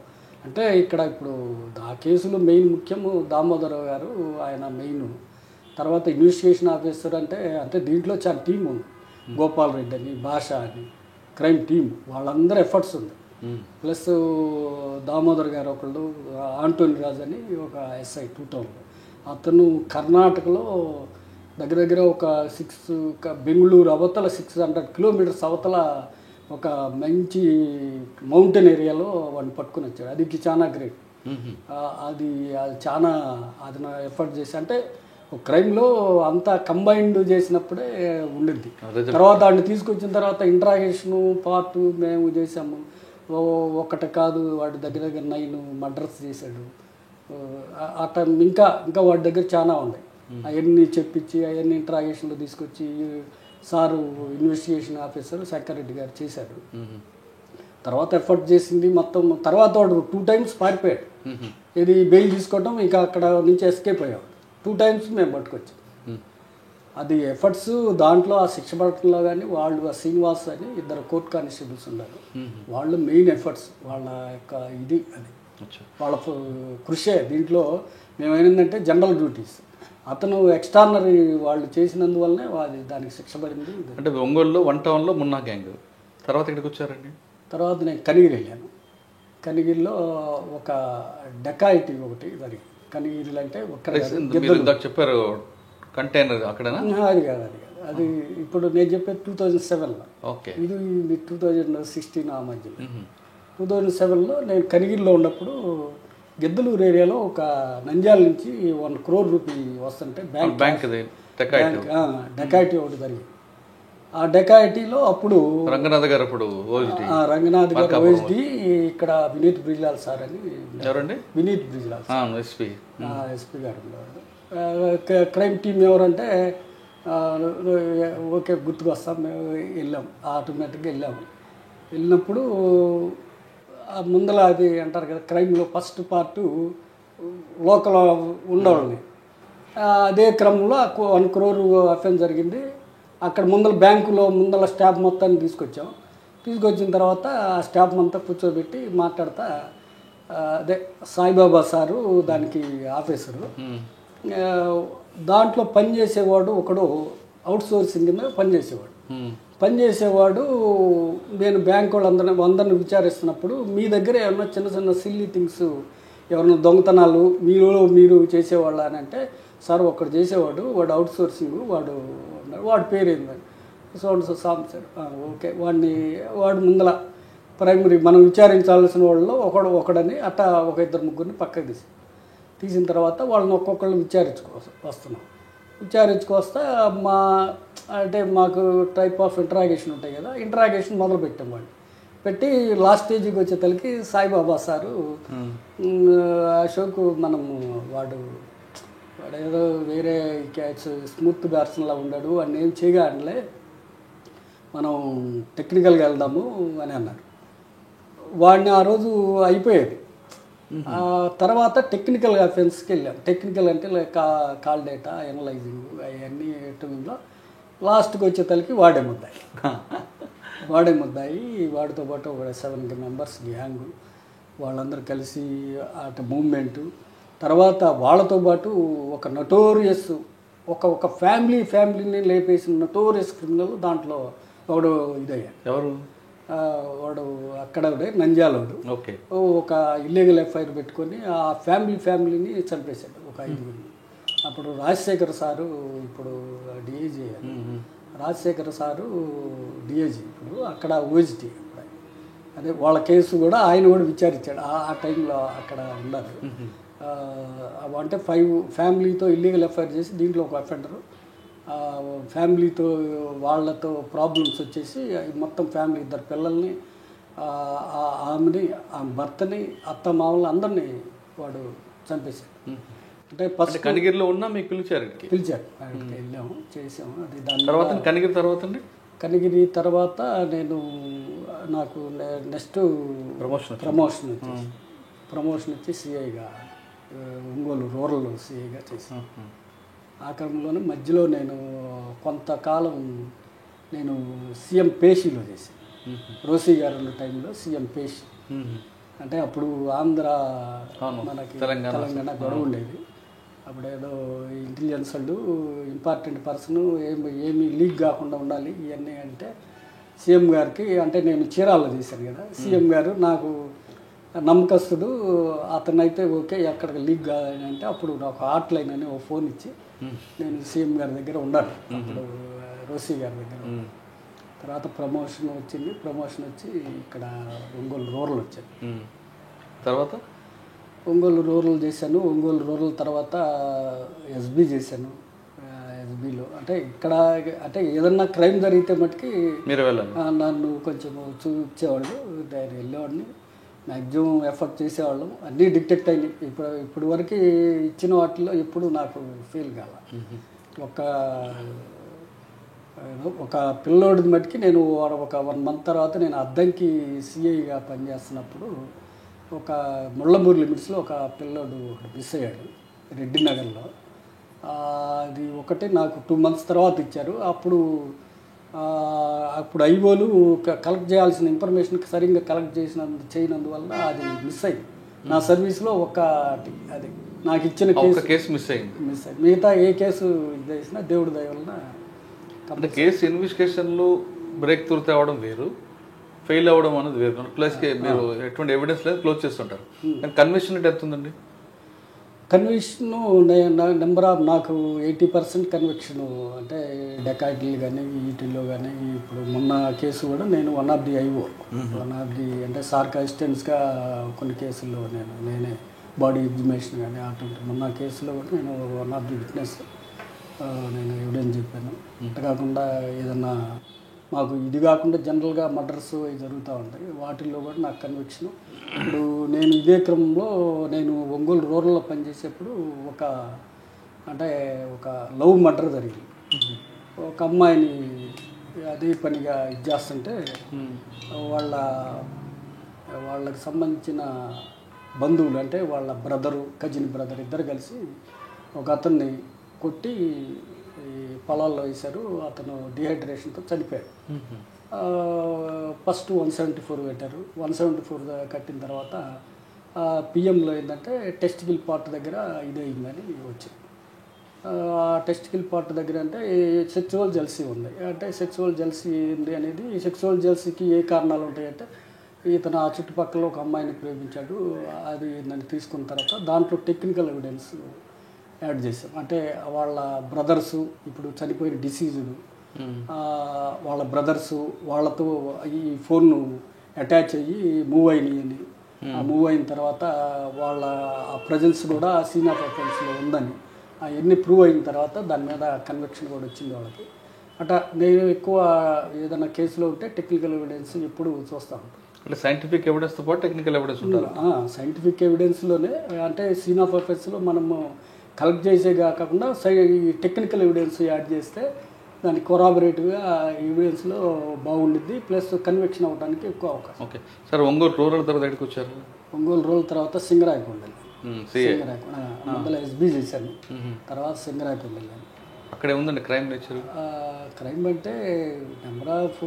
అంటే ఇక్కడ ఇప్పుడు ఆ కేసులో మెయిన్ ముఖ్యము దామోదర్ గారు, ఆయన మెయిన్. తర్వాత ఇన్వెస్టిగేషన్ ఆఫీసర్ అంటే దీంట్లో చాలా టీం ఉంది. గోపాల్ రెడ్డి అని, భాష అని, క్రైమ్ టీం వాళ్ళందరూ ఎఫర్ట్స్ ఉంది. ప్లస్ దామోదర్ గారు ఒకళ్ళు, ఆంటోనీ రాజ్ అని ఒక ఎస్ఐ 2 టౌన్లో. అతను కర్ణాటకలో దగ్గర దగ్గర ఒక బెంగళూరు అవతల 600 కిలోమీటర్స్ అవతల ఒక మంచి మౌంటైన్ ఏరియాలో వాడిని పట్టుకుని వచ్చాడు. అది చాలా గ్రేట్. అది చాలా అది నా ఎఫర్ట్ చేసి అంటే ఒక క్రైమ్లో అంతా కంబైన్డ్ చేసినప్పుడే ఉండింది. తర్వాత వాడిని తీసుకొచ్చిన తర్వాత ఇంట్రాగేషను పార్ట్ మేము చేసాము. ఒకటి కాదు వాడి దగ్గర దగ్గర 9 మర్డర్స్ చేశాడు. అట్లా ఇంకా వాడి దగ్గర చాలా ఉన్నాయి. అవన్నీ చెప్పించి అవన్నీ ఇంట్రాగేషన్లో తీసుకొచ్చి సారు ఇన్వెస్టిగేషన్ ఆఫీసర్ శంకరెడ్డి గారు చేశారు. తర్వాత ఎఫర్ట్ చేసింది మొత్తం. తర్వాత వాడు 2 టైమ్స్ పారిపోయాడు. ఇది బెయిల్ తీసుకోవటం ఇంకా అక్కడ నుంచి ఎస్కేప్ అయ్యాడు. 2 టైమ్స్ మేము పట్టుకొచ్చాం. అది ఎఫర్ట్స్ దాంట్లో ఆ శిక్ష పడటంలో కానీ వాళ్ళు ఆ శ్రీనివాస్ అని 2 కోర్ట్ కానిస్టేబుల్స్ ఉన్నారు. వాళ్ళు మెయిన్ ఎఫర్ట్స్ వాళ్ళ యొక్క ఇది అది వాళ్ళ కృషే. దీంట్లో మేమేంటంటే జనరల్ డ్యూటీస్ అతను ఎక్స్ట్రానరీ వాళ్ళు చేసినందువల్లనే అది దానికి శిక్ష పడింది. అంటే ఒంగోలులో 1 టౌన్లో మున్నా గ్యాంగ్. తర్వాత ఇక్కడికి వచ్చారండి? తర్వాత నేను కనిగిరి వెళ్ళాను. కనిగిరిలో ఒక డెకాయిటీ ఒకటి జరిగింది. కనిగిరిలో అంటే చెప్పారు కంటైనర్ అక్కడ. అది కాదు అది ఇప్పుడు నేను చెప్పేది 2007లో. ఓకే. ఇది 2016 ఆ మధ్యలో. 2007లో నేను కనిగిరిలో ఉన్నప్పుడు గిద్దలూరు ఏరియాలో ఒక నంద్యాల నుంచి 1 crore రూపీ వస్తుంటే బ్యాంక్ డెకాయిటీ ఒకటి జరిగింది. ఆ డెకాయిటీలో అప్పుడు రంగనాథ్ గారు రంగనాథ్ గారు ఓఎస్డి, ఇక్కడ వినీత్ బ్రిజ్లాల్ సార్ అని. ఎవరండి? వినీత్ బ్రిజ్లాల్ ఎస్పీ గారు ఉండేవాడు. క్రైమ్ టీం ఎవరంటే ఓకే గుర్తుకొస్తాం. మేము వెళ్ళాం, ఆటోమేటిక్గా వెళ్ళినప్పుడు ముందల అది అంటారు కదా క్రైమ్లో ఫస్ట్ పార్టు లోకల్ ఉండేవాళ్ళని అదే క్రమంలో 1 crore అఫెన్స్ జరిగింది. అక్కడ బ్యాంకులో స్టాఫ్ మొత్తాన్ని తీసుకొచ్చిన తర్వాత ఆ స్టాఫ్ అంతా కూర్చోబెట్టి మాట్లాడతా అదే సాయిబాబా సారు దానికి ఆఫీసరు, దాంట్లో పనిచేసేవాడు ఒకడు అవుట్ సోర్సింగ్ కింద పనిచేసేవాడు. నేను బ్యాంక్ వాళ్ళందరినీ విచారిస్తున్నప్పుడు మీ దగ్గర ఏమన్నా చిన్న చిన్న సిల్లీ థింగ్స్ ఎవరైనా దొంగతనాలు మీరు చేసేవాళ్ళ అని అంటే, సార్ ఒకడు చేసేవాడు, వాడు అవుట్ సోర్సింగ్, వాడు పేరు ఏందని సామ్ సార్. ఓకే, వాడు ముందల ప్రైమరీ మనం విచారించాల్సిన వాళ్ళలో ఒకడని అట్టా ఒక 2-3 పక్కకి తీసిన తర్వాత వాళ్ళని ఒక్కొక్కళ్ళని విచారించుకొస్తా మాకు టైప్ ఆఫ్ ఇంటరాగేషన్ ఉంటాయి కదా, ఇంటరాగేషన్ మొదలు పెట్టాం. పెట్టి లాస్ట్ స్టేజ్కి వచ్చేతలకి సాయిబాబా సారు, అశోక్ వాడు ఏదో వేరే స్మూత్ బ్యాట్స్మన్లా ఉన్నాడు, వాడిని ఏం చేయగానే మనం టెక్నికల్గా వెళ్దాము అని అన్నారు. వాడిని ఆ రోజు అయిపోయేది. తర్వాత టెక్నికల్ అఫెన్స్కి వెళ్ళాం. టెక్నికల్ అంటే కాల్ డేటా ఎనలైజింగ్ అవన్నీ టైంలో లాస్ట్కి వచ్చేతలకి వాడే ముద్దాయి. వాడితో పాటు ఒక 7 members గ్యాంగు, వాళ్ళందరూ కలిసి అటు మూవ్మెంటు. తర్వాత వాళ్ళతో పాటు ఒక నటోరియస్ ఒక ఫ్యామిలీని లేపేసిన నటోరియస్ క్రిమినల్ దాంట్లో వాడు ఇదయ్యాడు. ఎవరు వాడు అక్కడ నంద్యాలోడు. ఓకే, ఒక ఇల్లీగల్ ఎఫ్ఐఆర్ పెట్టుకొని ఆ ఫ్యామిలీని చంపేశాడు, ఒక 5. అప్పుడు రాజశేఖర్ సారు ఇప్పుడు డిఐజీ, రాజశేఖర్ సారు డిఐజీ, ఇప్పుడు అక్కడ ఓజిటీ. అదే వాళ్ళ కేసు కూడా ఆయన కూడా విచారించాడు ఆ టైంలో, అక్కడ ఉన్నారు. అంటే 5 ఫ్యామిలీతో ఇల్లీగల్ ఎఫ్ఐఆర్ చేసి దీంట్లో ఒక అఫెండరు, ఫ్యామిలీతో వాళ్ళతో ప్రాబ్లమ్స్ వచ్చేసి మొత్తం ఫ్యామిలీ 2 పిల్లల్ని, ఆమెని, భర్తని, అత్తమామల్ని అందరినీ వాడు చంపేశాడు. అంటే ఫస్ట్ కనిగిరిలో ఉన్నా మీకు పిలిచారు, వెళ్ళాము, చేసాము. అది దాని కనిగిరి తర్వాత నాకు నెక్స్ట్ ప్రమోషన్ వచ్చి సిఐగా, ఒంగోలు రూరల్ సిఐగా చేశాను. ఆ క్రమంలోనే మధ్యలో కొంతకాలం సీఎం పేషీలో చేశాను. రోసీ గారు ఉన్న టైంలో సీఎం పేషీ అంటే అప్పుడు ఆంధ్ర మనకి తెలంగాణ గొడవ ఉండేది. అప్పుడేదో ఇంటెలిజెన్స్ వాళ్ళు ఇంపార్టెంట్ పర్సన్ ఏమి లీక్ కాకుండా ఉండాలి ఇవన్నీ అంటే సీఎం గారికి, అంటే నేను చీరాల్లో చేశాను కదా, సీఎం గారు నాకు నమ్మకస్తుడు, అతనైతే ఓకే ఎక్కడికి లీక్ కాదని అంటే అప్పుడు నాకు హాట్లైన్ అని ఒక ఫోన్ ఇచ్చి నేను సీఎం గారి దగ్గర ఉన్నాను. అప్పుడు రోసీ గారి దగ్గర. తర్వాత ప్రమోషన్ వచ్చి ఇక్కడ ఒంగోలు రూరల్ వచ్చాను. తర్వాత ఒంగోలు రూరల్ చేశాను. ఒంగోలు రూరల్ తర్వాత ఎస్బీ చేశాను. ఎస్బీలో అంటే ఇక్కడ అంటే ఏదన్నా క్రైమ్ జరిగితే మటుకి నన్ను కొంచెం చూపించేవాళ్ళు, నేను వెళ్ళేవాడిని, మ్యాక్సిమం ఎఫర్ట్ చేసేవాళ్ళం, అన్నీ డిటెక్ట్ అయినాయి. ఇప్పుడు వరకు ఇచ్చిన వాటిలో ఎప్పుడు నాకు ఫీల్ కాల. ఒక పిల్లోడి మటుకి నేను ఒక 1 month తర్వాత నేను అద్దంకి సిఐగా పనిచేస్తున్నప్పుడు ఒక ముళ్ళమూరు లిమిట్స్లో ఒక పిల్లోడు మిస్ అయ్యాడు రెడ్డి నగర్లో. అది ఒకటి నాకు 2 months తర్వాత ఇచ్చారు. అప్పుడు ఐఓలు కలెక్ట్ చేయాల్సిన ఇన్ఫర్మేషన్ సరిగ్గా కలెక్ట్ చేయనందువల్ల అది మిస్ అయింది. నా సర్వీస్లో ఒకటి అది నాకు ఇచ్చిన కేసు మిస్ అయింది. మిగతా ఏ కేసు ఇది చేసినా దేవుడి దయ వలన. అంటే కేసు ఇన్వెస్టిగేషన్లు బ్రేక్ త్రూ తేవడం వేరు, ఫెయిల్ అవ్వడం అనేది వేరు. ప్లస్ మీరు ఎటువంటి ఎవిడెన్స్ లేదు, క్లోజ్ చేస్తుంటారు. కానీ కన్విక్షన్ రేట్ ఎంత ఉందండి? కన్విక్షన్ నెంబర్ ఆఫ్ నాకు 80% కన్విక్షన్. అంటే డెకాయిటీలు కానీ వీటిల్లో కానీ ఇప్పుడు మొన్న కేసు కూడా నేను వన్ ఆఫ్ ది అంటే సార్క్ అసిస్టెంట్స్గా కొన్ని కేసుల్లో నేనే బాడీ ఎగ్జిబిషన్ కానీ అటువంటి మొన్న కేసులో కూడా నేను వన్ ఆఫ్ ది విట్నెస్ నేను ఎవిడెన్స్ చెప్పాను. అంతే కాకుండా ఏదన్నా మాకు ఇది కాకుండా జనరల్గా మర్డర్స్ జరుగుతూ ఉంటాయి, వాటిల్లో కూడా నాకు కన్విక్షన్. ఇప్పుడు నేను ఇదే క్రమంలో నేను ఒంగోలు రూరల్లో పనిచేసేప్పుడు ఒక లవ్ మర్డర్ జరిగింది. ఒక అమ్మాయిని అదే పనిగా ఇది చేస్తుంటే వాళ్ళకి సంబంధించిన బంధువులు అంటే వాళ్ళ కజిన్ బ్రదర్ ఇద్దరు కలిసి ఒక అతన్ని కొట్టి ఈ పొలాల్లో వేశారు. అతను డిహైడ్రేషన్తో చనిపోయాడు. ఫస్ట్ 174 పెట్టారు. 174 కట్టిన తర్వాత పిఎంలో ఏంటంటే టెస్టికల్ పార్ట్ దగ్గర ఇదే అయిందని వచ్చింది. టెస్టికల్ పార్ట్ దగ్గర అంటే సెక్చువల్ జెల్సీ ఉంది. అంటే సెక్చువల్ జెల్సీ ఉంది అనేది, సెక్చువల్ జెల్సీకి ఏ కారణాలు ఉంటాయంటే ఇతను ఆ చుట్టుపక్కల ఒక అమ్మాయిని ప్రేమించాడు. అది నన్ను తీసుకున్న తర్వాత దాంట్లో టెక్నికల్ ఎవిడెన్స్ యాడ్ చేసాం. అంటే వాళ్ళ బ్రదర్సు, ఇప్పుడు చనిపోయిన డిసీజుడు వాళ్ళ బ్రదర్సు వాళ్ళతో ఈ ఫోన్ను అటాచ్ అయ్యి మూవ్ అయినాయని, ఆ మూవ్ అయిన తర్వాత వాళ్ళ ఆ ప్రజెన్స్ కూడా సీన్ ఆఫ్ అఫెన్స్లో ఉందని అవన్నీ ప్రూవ్ అయిన తర్వాత దాని మీద కన్విక్షన్ కూడా వచ్చింది వాళ్ళకి. అట్లా నేను ఎక్కువ ఏదైనా కేసులో ఉంటే టెక్నికల్ ఎవిడెన్స్ ఎప్పుడు చూస్తూ ఉంటాను. అంటే సైంటిఫిక్ ఎవిడెన్స్తో పాటు టెక్నికల్ ఎవిడెన్స్ ఉంటుంది. సైంటిఫిక్ ఎవిడెన్స్లోనే అంటే సీన్ ఆఫ్ అఫెన్స్లో మనము కలెక్ట్ చేసే కాకుండా ఈ టెక్నికల్ ఎవిడెన్స్ యాడ్ చేస్తే దానికి కొరాబరేటివ్గా ఎవిడెన్స్లో బాగుండిద్ది, ప్లస్ కన్విక్షన్ అవ్వడానికి ఎక్కువ అవకాశం. ఓకే సార్, ఒంగోలు రూరల్ తర్వాత ఎక్కడికి వచ్చారు? ఒంగోలు రూరల్ తర్వాత సింగరాయకొండ, ముందర ఎస్బీ చేశాను, తర్వాత సింగరాయకొండ వెళ్ళాను. అక్కడే ఉందండి క్రైమ్ నేచర్. క్రైమ్ అంటే నెంబర్ ఆఫ్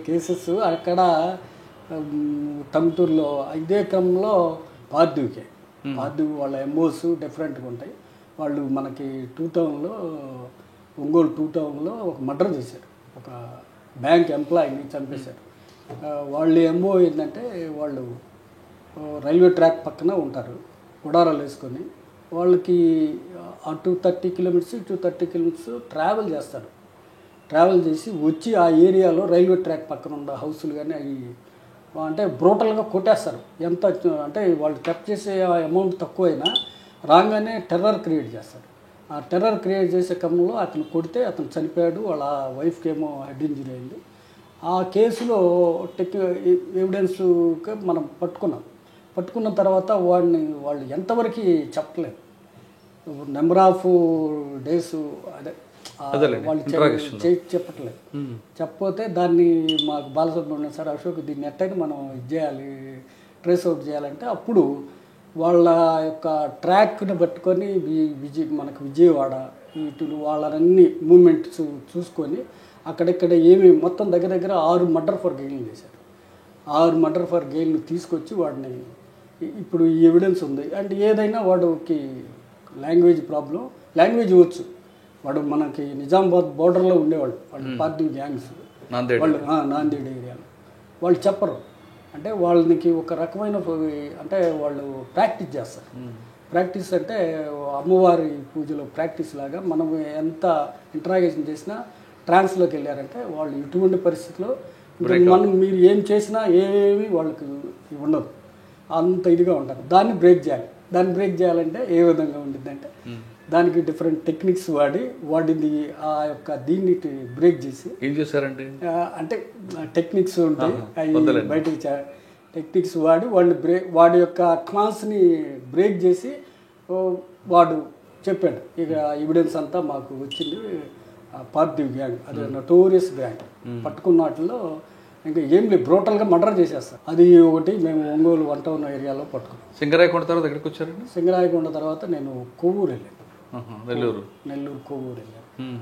కేసెస్ అక్కడ టంగుటూరులో ఇదే క్రమంలో పార్థివ్కే వాళ్ళ ఎంఓస్ డిఫరెంట్గా ఉంటాయి. వాళ్ళు మనకి 2 టౌన్లో ఒంగోలు 2 టౌన్లో ఒక మర్డర్ చేశారు. ఒక బ్యాంక్ ఎంప్లాయీని చంపేశారు. వాళ్ళు ఎంఓ ఏంటంటే వాళ్ళు రైల్వే ట్రాక్ పక్కన ఉంటారు, గుడారాలు వేసుకొని. వాళ్ళకి అటు 30 కిలోమీటర్స్ ఇటు 30 కిలోమీటర్స్ ట్రావెల్ చేస్తారు. ట్రావెల్ చేసి వచ్చి ఆ ఏరియాలో రైల్వే ట్రాక్ పక్కన ఉన్న హౌసులు కానీ అవి అంటే బ్రూటల్గా కొట్టేస్తారు. ఎంత అంటే వాళ్ళు కెప్ట్ చేసే అమౌంట్ తక్కువైనా రాగానే టెర్రర్ క్రియేట్ చేస్తారు. ఆ టెర్రర్ క్రియేట్ చేసే క్రమంలో అతను కొడితే అతను చనిపోయాడు. వాళ్ళ వైఫ్కి ఏమో హెడ్ ఇంజరీ అయింది. ఆ కేసులో ఎవిడెన్స్ మనం పట్టుకున్న తర్వాత వాళ్ళు ఎంతవరకు చెప్పలేదు. నెంబర్ ఆఫ్ డేస్ అదే వాళ్ళు చెప్పట్లేదు. చెప్పకపోతే దాన్ని మాకు బాలసుబ్రహ్మణ్యం సార్, అశోక్ దీన్ని ఎట్టయినా మనం ఇది చేయాలి, ట్రేస్ అవుట్ చేయాలంటే అప్పుడు వాళ్ళ యొక్క ట్రాక్ని పట్టుకొని మనకు విజయవాడ ఇటు వాళ్ళన్నీ మూమెంట్స్ చూసుకొని అక్కడెక్కడ ఏమి మొత్తం దగ్గర 6 మర్డర్ ఫర్ గెయిల్ చేశారు. 6 మర్డర్ ఫర్ గెయిల్ను తీసుకొచ్చి వాడిని ఇప్పుడు ఈ ఎవిడెన్స్ ఉంది. అంటే ఏదైనా వాడికి లాంగ్వేజ్ ప్రాబ్లం, లాంగ్వేజ్ వచ్చు. వాడు మనకి నిజామాబాద్ బోర్డర్లో ఉండేవాళ్ళు, వాళ్ళు పార్టీ గ్యాంగ్స్ వాళ్ళు, నాందేడ్ ఏరియాలో. వాళ్ళు చెప్పరు. అంటే వాళ్ళకి ఒక రకమైన అంటే వాళ్ళు ప్రాక్టీస్ చేస్తారు. ప్రాక్టీస్ అంటే అమ్మవారి పూజలో ప్రాక్టీస్ లాగా మనం ఎంత ఇంటరాగేషన్ చేసినా ట్రాన్స్లోకి వెళ్ళారంటే వాళ్ళు ఎటువంటి పరిస్థితిలో మీరు ఏం చేసినా ఏమీ వాళ్ళకి ఉండదు, అంత ఇదిగా ఉంటారు. దాన్ని బ్రేక్ చేయాలంటే ఏ విధంగా ఉండిద్దంటే దానికి డిఫరెంట్ టెక్నిక్స్ వాడింది. ఆ యొక్క దీన్ని బ్రేక్ చేసి ఏం చేశారంటే అంటే టెక్నిక్స్ ఉంటాయి, అవి బయటకి టెక్నిక్స్ వాడి యొక్క క్లాస్ని బ్రేక్ చేసి వాడు చెప్పాడు. ఇక ఎవిడెన్స్ అంతా మాకు వచ్చింది పార్థివ్ గ్యాంగ్, అదే నోటోరియస్ గ్యాంగ్. పట్టుకున్న వాటిలో ఇంకా ఏం లేదు, బ్రోటల్గా మర్డర్ చేసేస్తారు. అది ఒకటి మేము ఒంగోలు 1 టౌన్ ఏరియాలో పట్టుకున్నాం. సింగరాయకొండ తర్వాత ఎక్కడికి వచ్చారండి? సింగరాయకొండ తర్వాత నేను కొవ్వూరు వెళ్ళాను. నెల్లూరు కొవ్వూరు వెళ్ళాను.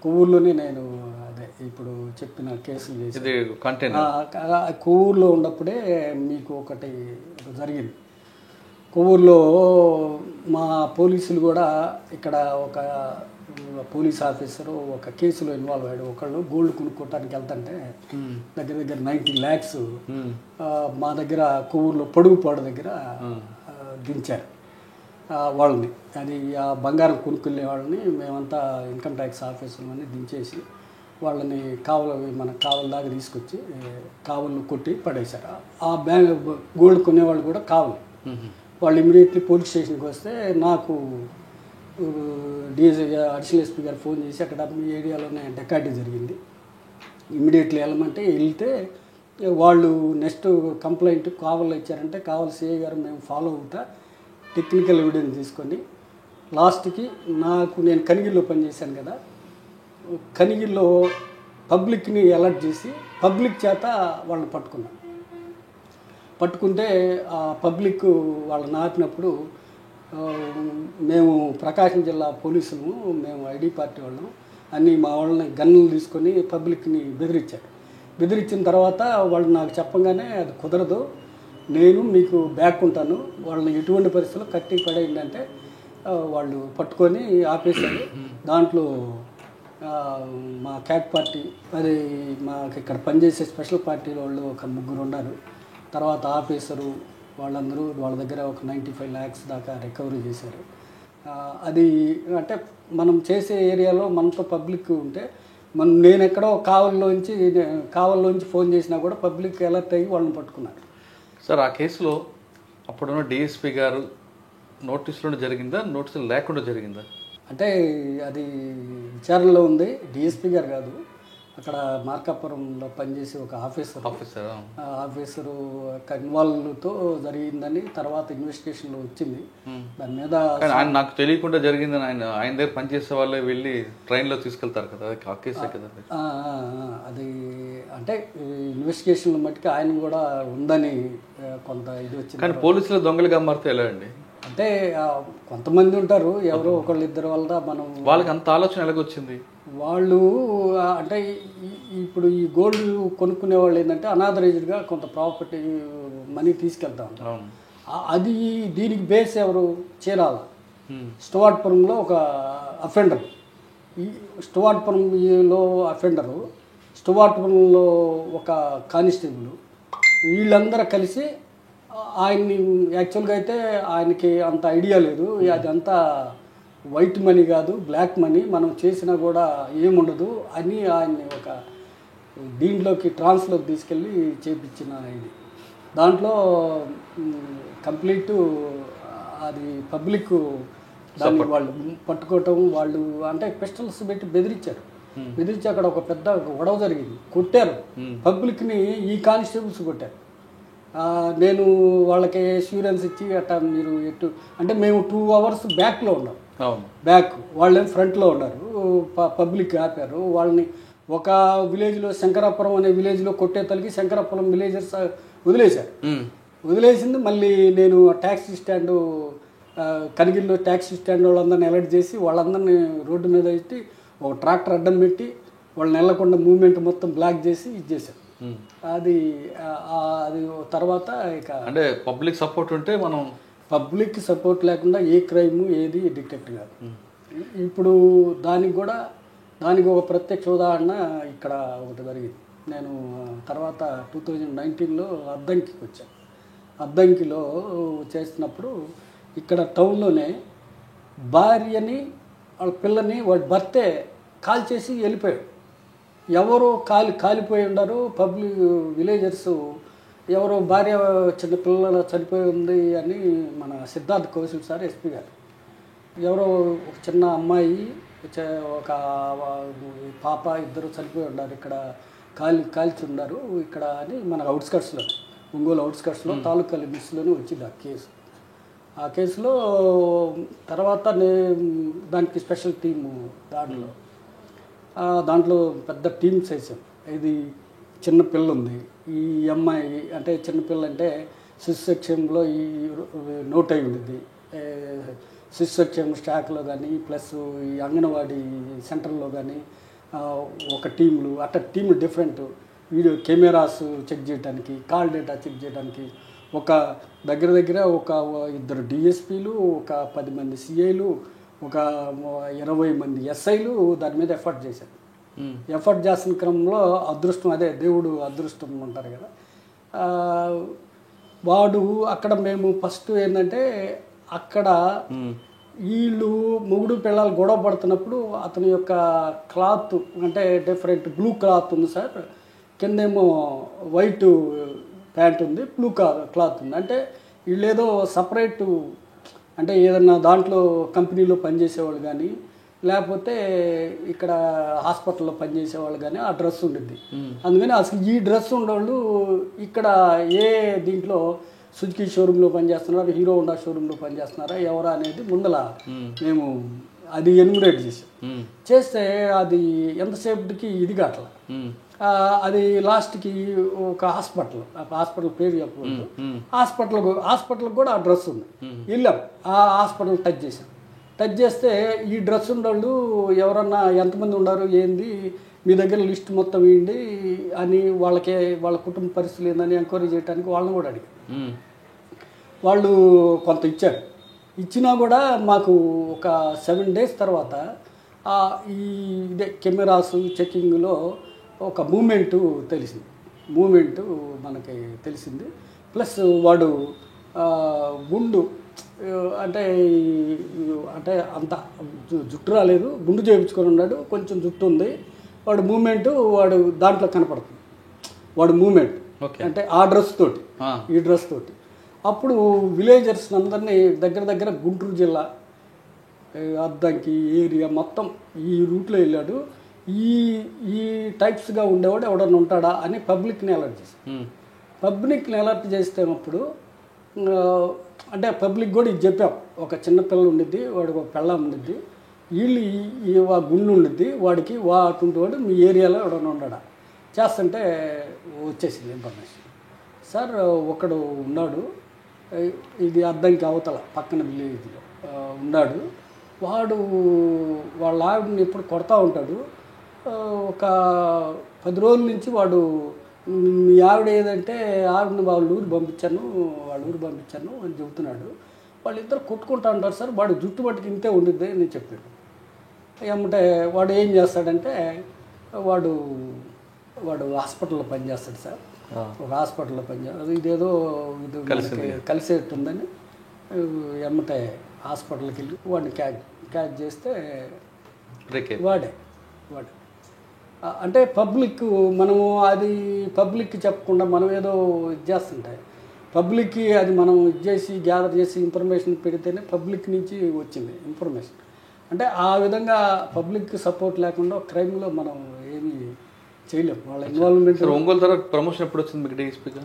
కొవ్వూరులోనే నేను అదే ఇప్పుడు చెప్పిన కేసులు చేసి కొవ్వూరులో ఉన్నప్పుడే మీకు ఒకటి జరిగింది. కొవ్వూరులో మా పోలీసులు కూడా ఇక్కడ ఒక పోలీస్ ఆఫీసరు ఒక కేసులో ఇన్వాల్వ్ అయ్యాడు. ఒకళ్ళు గోల్డ్ కొనుక్కోవటానికి వెళ్తుంటే దగ్గర 90 lakhs మా దగ్గర కొవ్వూరులో పొడుగుపాడు దగ్గర దించారు వాళ్ళని. అది ఆ బంగారం కొనుక్కునే వాళ్ళని మేమంతా ఇన్కమ్ ట్యాక్స్ ఆఫీసులని దించేసి వాళ్ళని మన కావల దాకా తీసుకొచ్చి కావల్లో కొట్టి పడేశారు. ఆ గోల్డ్ కొనేవాళ్ళు కూడా కావాలి. వాళ్ళు ఇమీడియట్లీ పోలీస్ స్టేషన్కి వస్తే నాకు డిఎస్పీ అడిషనల్ ఎస్పీ గారు ఫోన్ చేసి అక్కడ మీ ఏరియాలోనే డెకాటీ జరిగింది, ఇమీడియట్లీ వెళ్ళమంటే వెళ్తే వాళ్ళు నెక్స్ట్ కంప్లైంట్ కావల్లో ఇచ్చారంటే కావల్ సిఐ గారు మేము ఫాలో అవుతా టెక్నికల్ ఎవిడెన్స్ తీసుకొని లాస్ట్కి నేను కనిగిరిలో పనిచేశాను కదా, కనిగిరిలో పబ్లిక్ని అలర్ట్ చేసి పబ్లిక్ చేత వాళ్ళని పట్టుకుంటే ఆ పబ్లిక్ వాళ్ళని ఆపినప్పుడు మేము ప్రకాశం జిల్లా పోలీసులు మేము ఐడి పార్టీ వాళ్ళం అన్నీ మా వాళ్ళని గన్నులు తీసుకొని పబ్లిక్ని బెదిరించిన తర్వాత వాళ్ళు నాకు చెప్పగానే అది కుదరదు, నేను మీకు బ్యాక్ ఉంటాను, వాళ్ళని ఎటువంటి పరిస్థితుల్లో కట్టి పడేయండి వాళ్ళు పట్టుకొని ఆపేశారు. దాంట్లో మా క్యాట్ పార్టీ మరి మాకు ఇక్కడ పనిచేసే స్పెషల్ పార్టీలో వాళ్ళు ఒక 3 ఉన్నారు. తర్వాత ఆఫీసరు వాళ్ళందరూ వాళ్ళ దగ్గర ఒక 95 lakhs దాకా రికవరీ చేశారు. అది అంటే మనం చేసే ఏరియాలో మనతో పబ్లిక్ ఉంటే నేను ఎక్కడో కావల్లోంచి ఫోన్ చేసినా కూడా పబ్లిక్ అలర్ట్ అయ్యి వాళ్ళని పట్టుకున్నారు. సార్ ఆ కేసులో అప్పుడున్న డిఎస్పీ గారు నోటీసులో జరిగిందా, నోటీసులు లేకుండా జరిగిందా? అంటే అది విచారణలో ఉంది. డిఎస్పీ గారు కాదు, అక్కడ మార్కాపురంలో పనిచేసే ఒక ఆఫీసరు ఇన్వాల్వ్తో జరిగిందని తర్వాత ఇన్వెస్టిగేషన్లో వచ్చింది. దాని మీద ఆయన నాకు తెలియకుండా జరిగిందని ఆయన దగ్గర పనిచేసే వాళ్ళే వెళ్ళి ట్రైన్లో తీసుకెళ్తారు కదా, ఆ కేసే కదా అది. అంటే ఇన్వెస్టిగేషన్లో మట్టుకు ఆయన కూడా ఉందని కొంత ఇది వచ్చింది. కానీ పోలీసులు దొంగలుగా మారితే ఎలా అండి? అంటే కొంతమంది ఉంటారు, ఎవరో ఒకళ్ళిద్దరు వల్ల మనం వాళ్ళకి అంత ఆలోచన ఎలాగొచ్చింది? వాళ్ళు అంటే ఇప్పుడు ఈ గోల్డ్ కొనుక్కునే వాళ్ళు ఏంటంటే అనాథరైజ్డ్గా కొంత ప్రాపర్టీ మనీ తీసుకెళ్తా ఉంటారు. అది దీనికి బేస్ ఎవరు? చీరాల స్టువార్ట్పురంలో ఒక అఫెండర్, ఈ స్టువార్ట్పురంలో అఫెండరు, స్టువార్ట్పురంలో ఒక కానిస్టేబుల్, వీళ్ళందరూ కలిసి ఆయన్ని యాక్చువల్గా అయితే ఆయనకి అంత ఐడియా లేదు, అదంతా వైట్ మనీ కాదు బ్లాక్ మనీ, మనం చేసినా కూడా ఏముండదు అని ఆయన్ని ఒక దీంట్లోకి ట్రాన్స్లోకి తీసుకెళ్ళి చేపించిన ఇది. దాంట్లో కంప్లీట్ అది పబ్లిక్ దాన్ని వాళ్ళు పట్టుకోవటం, వాళ్ళు అంటే పిస్టల్స్ పెట్టి బెదిరించి అక్కడ ఒక పెద్ద గొడవ జరిగింది, కొట్టారు పబ్లిక్ని, ఈ కానిస్టేబుల్స్ కొట్టారు. నేను వాళ్ళకి అష్యూరెన్స్ ఇచ్చి అట్లా మీరు అంటే మేము 2 hours బ్యాక్లో ఉన్నాం, వాళ్ళేం ఫ్రంట్లో ఉన్నారు, పబ్లిక్ ఆపారు వాళ్ళని. ఒక విలేజ్లో శంకరాపురం అనే విలేజ్లో కొట్టే తలకి శంకరాపురం విలేజర్స్ వదిలేసింది. మళ్ళీ నేను ట్యాక్సీ స్టాండు కనిగిరిలో ట్యాక్సీ స్టాండ్ వాళ్ళందరినీ అలర్ట్ చేసి వాళ్ళందరినీ రోడ్డు మీద పెట్టి ఒక ట్రాక్టర్ అడ్డం పెట్టి వాళ్ళని వెళ్ళకుండా మూవ్మెంట్ మొత్తం బ్లాక్ చేసి ఇచ్చేసారు. అది తర్వాత ఇక అంటే పబ్లిక్ సపోర్ట్ ఉంటే మనం పబ్లిక్ సపోర్ట్ లేకుండా ఏ క్రైమ్ ఏది డిటెక్ట్ కాదు. ఇప్పుడు దానికి ఒక ప్రత్యక్ష ఉదాహరణ ఇక్కడ ఒకటి జరిగింది. నేను తర్వాత 2019లో అద్దంకికి వచ్చాను. అద్దంకిలో చేసినప్పుడు ఇక్కడ టౌన్లోనే భార్యని వాళ్ళ పిల్లని వాళ్ళ భర్తే కాల్ చేసి వెళ్ళిపోయాడు. ఎవరో కాలిపోయి ఉన్నారు పబ్లిక్ విలేజర్స్, ఎవరో భార్య చిన్న పిల్లలు చనిపోయి ఉంది అని మన సిద్ధార్థ్ కౌశల్ సార్ ఎస్పీ గారు, ఎవరో ఒక చిన్న అమ్మాయి ఒక పాప ఇద్దరు చనిపోయి ఉన్నారు ఇక్కడ కాల్చి ఉన్నారు ఇక్కడ అని మన అవుట్స్కట్స్లో ఒంగోలు అవుట్స్కట్స్లో తాలూకా లిమిట్స్లోనే వచ్చింది ఆ కేసు. ఆ కేసులో తర్వాత దానికి స్పెషల్ టీము దాంట్లో పెద్ద టీమ్స్ వేసాం. ఇది చిన్నపిల్ల ఉంది, ఈ అమ్మాయి అంటే చిన్నపిల్ల అంటే శిశుసక్షేమంలో ఈ నోట్ అయి ఉండేది, శిశుసక్షేమం స్టాక్లో కానీ ప్లస్ ఈ అంగన్వాడీ సెంటర్లో కానీ ఒక టీంలు అట్లా టీంలు డిఫరెంట్ వీడియో కెమెరాస్ చెక్ చేయడానికి, కాల్ డేటా చెక్ చేయడానికి ఒక దగ్గర ఒక 2 డిఎస్పీలు, ఒక 10 మంది సిఐలు, ఒక 20 మంది ఎస్ఐలు దాని మీద ఎఫర్ట్ చేశారు. ఎఫర్ట్ చేస్తున్న క్రమంలో అదృష్టం, అదే దేవుడు అదృష్టం అంటారు కదా, వాడు అక్కడ మేము ఫస్ట్ ఏంటంటే అక్కడ వీళ్ళు మొగుడు పిల్లలు గొడవ పడుతున్నప్పుడు అతని యొక్క క్లాత్ అంటే డిఫరెంట్ బ్లూ క్లాత్ ఉంది సార్, కిందేమో వైట్ ప్యాంట్ ఉంది, బ్లూ క్లాత్ ఉంది. అంటే వీళ్ళు ఏదో సపరేటు అంటే ఏదన్నా దాంట్లో కంపెనీలో పనిచేసేవాళ్ళు కానీ లేకపోతే ఇక్కడ హాస్పిటల్లో పనిచేసేవాళ్ళు కానీ ఆ డ్రెస్ ఉండిద్ది. అందుకని అసలు ఈ డ్రెస్ ఉండేవాళ్ళు ఇక్కడ ఏ దీంట్లో సుజుకి షోరూంలో పనిచేస్తున్నారా, హీరో హోండా షోరూంలో పనిచేస్తున్నారా ఎవరా అనేది ముందల మేము అది ఎన్యూమరేట్ చేసాం. చేస్తే అది ఎంతసేపటికి ఇది కావట్లా. అది లాస్ట్కి ఒక హాస్పిటల్ పేరు చెప్పకూడదు, హాస్పిటల్కి కూడా ఆ డ్రెస్ ఉంది. వెళ్ళాం, ఆ హాస్పిటల్ టచ్ చేస్తే ఈ డ్రెస్ ఉండోళ్ళు ఎవరన్నా ఎంతమంది ఉన్నారు ఏంది మీ దగ్గర లిస్ట్ మొత్తం వేయండి అని వాళ్ళ కుటుంబ పరిస్థితులు ఏందని ఎంక్వైరీ చేయడానికి వాళ్ళని కూడా అడిగారు. వాళ్ళు కొంత ఇచ్చారు. ఇచ్చినా కూడా మాకు ఒక 7 days తర్వాత ఇదే కెమెరాస్ చెకింగ్లో ఒక మూమెంటు మనకి తెలిసింది. ప్లస్ వాడు గుండు అంటే అంత జుట్టు రాలేదు, గుండు చేయించుకొని ఉన్నాడు, కొంచెం జుట్టు ఉంది. వాడు దాంట్లో కనపడుతుంది, వాడు మూమెంట్ అంటే ఆ డ్రెస్ తోటి ఈ డ్రెస్ తోటి. అప్పుడు విలేజర్స్ అందరినీ దగ్గర గుంటూరు జిల్లా అద్దంకి ఏరియా మొత్తం ఈ రూట్లో వెళ్ళాడు. ఈ టైప్స్గా ఉండేవాడు ఎవడన్నా ఉంటాడా అని పబ్లిక్ని అలర్ట్ చేసేటప్పుడు అంటే పబ్లిక్ కూడా ఇది చెప్పాం. ఒక చిన్నపిల్ల ఉండిద్ది, వాడికి ఒక పెళ్ళం ఉండిద్ది, వీళ్ళు గుండు ఉండిద్ది, వాడికి అటువంటి వాడు మీ ఏరియాలో ఎవడన్నా ఉన్నాడా చేస్తుంటే వచ్చేసింది ఇన్ఫర్మేషన్. సార్ ఒకడు ఉన్నాడు, ఇది అద్దంకి అవతల పక్కన విలేజ్లో ఉన్నాడు, వాళ్ళ ఆవిడని ఎప్పుడు కొడతా ఉంటాడు, ఒక 10 రోజుల నుంచి వాడు మీ ఆవిడ ఏదంటే ఆవిడని వాళ్ళ ఊరు పంపించాను అని చెబుతున్నాడు. వాళ్ళిద్దరు కొట్టుకుంటా ఉంటారు సార్, వాడు జుట్టు పట్టుకు ఇంతే ఉండిద్ది అని చెప్పాడు. ఏమంటే వాడు ఏం చేస్తాడంటే వాడు హాస్పిటల్లో పనిచేస్తాడు సార్, ఒక హాస్పిటల్లో పనిచేస్తాడు. ఇదేదో కలిసేట్టుందని ఏమంటే హాస్పిటల్కి వెళ్ళి వాడిని క్యాచ్ చేస్తే వాడే అంటే మనము అది పబ్లిక్కి చెప్పకుండా మనం ఏదో ఇది చేస్తుంటాయి. పబ్లిక్కి అది మనం గ్యాదర్ చేసి ఇన్ఫర్మేషన్ పెడితేనే పబ్లిక్ నుంచి వచ్చింది ఇన్ఫర్మేషన్. అంటే ఆ విధంగా పబ్లిక్ సపోర్ట్ లేకుండా క్రైమ్లో మనం ఏమీ చేయలేము. వాళ్ళ ఇన్వాల్వ్మెంట్. ఒంగోలు తర్వాత ప్రమోషన్ ఎప్పుడు వచ్చింది మీకు డిఎస్పీగా?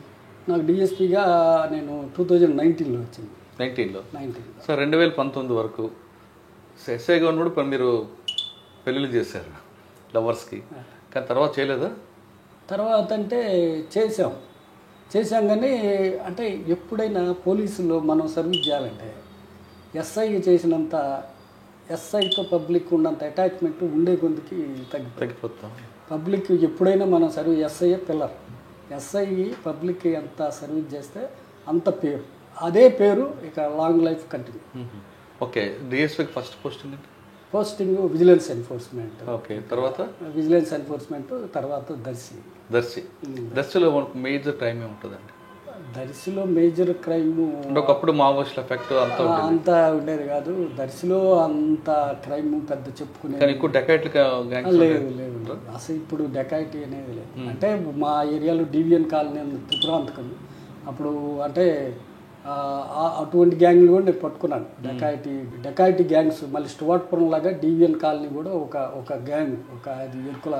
నాకు డిఎస్పీగా నేను 2019లో వచ్చింది. 19 సార్ 2019 వరకు ఎస్ఐగా ఉన్నప్పుడు మీరు పెళ్ళిళ్ళు చేశారు లవర్స్కి, కానీ తర్వాత చేయలేదా? తర్వాత అంటే చేసాం కానీ అంటే ఎప్పుడైనా పోలీసులో మనం సర్వీస్ చేయాలంటే ఎస్ఐతో పబ్లిక్ ఉన్నంత అటాచ్మెంట్ ఉండే కొందికి తగ్గిపోతాం. పబ్లిక్ ఎప్పుడైనా మనం ఎస్ఐ పిల్లర్, ఎస్ఐ పబ్లిక్ ఎంత సర్వీస్ చేస్తే అంత పేరు, అదే పేరు ఇక లాంగ్ లైఫ్ కంటిన్యూ. ఓకే, డిఎస్పీకి first posting vigilance enforcement. Okay, తర్వాత విజిలెన్స్ ఎన్ఫోర్స్మెంట్, తర్వాత దర్శిలో మేజర్ క్రైమ్ ఏముంటుందండి? దర్శిలో మేజర్ క్రైమ్ ఒకప్పుడు మావోయిస్ట్ ఎఫెక్ట్ అంతా ఉండేది కాదు. దర్శిలో అంత క్రైమ్ పెద్ద చెప్పుకునే లేదు అసలు. ఇప్పుడు డెకాయిటీ అనేది లేదు. అంటే మా ఏరియాలో డివిఎన్ కాలనీ త్రిపురాంతకం అప్పుడు అంటే అటువంటి గ్యాంగ్లు కూడా నేను పట్టుకున్నాను. Dacoity gangs. మళ్ళీ స్టువార్ట్పురం లాగా డివిఎన్ కాలనీ కూడా ఒక గ్యాంగ్, అది ఎరుకుల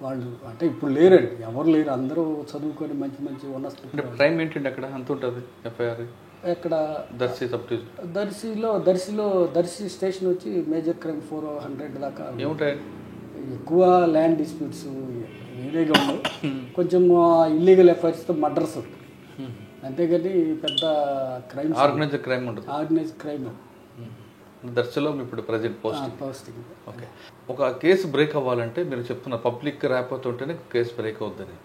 వాళ్ళు. అంటే ఇప్పుడు లేరండి, ఎవరు లేరు, అందరూ చదువుకొని మంచి ఉన్నస్తున్నారు. క్రైమ్ ఏంటంటే అక్కడ అంత ఉంటుంది ఎఫ్ఐఆర్ ఎక్కడ? దర్శి స్టేషన్ వచ్చి మేజర్ క్రైమ్ 400 దాకా ఏముంటాయి. ఎక్కువ ల్యాండ్ డిస్ప్యూట్స్ వేరేగా ఉండవు, కొంచెం ఇల్లీగల్ ఎఫైర్స్తో మర్డర్స్ ఉంటాయి, అంతేగాని పెద్ద క్రైమ్ ఆర్గనైజ్డ్ క్రైమ్ దర్శలో ఇప్పుడు ప్రజెంట్ పోస్టింగ్. ఓకే, ఒక కేసు బ్రేక్ అవ్వాలంటే మీరు చెప్తున్న పబ్లిక్ ర్యాపోర్ట్ ఉంటేనే కేసు బ్రేక్ అవుద్దని.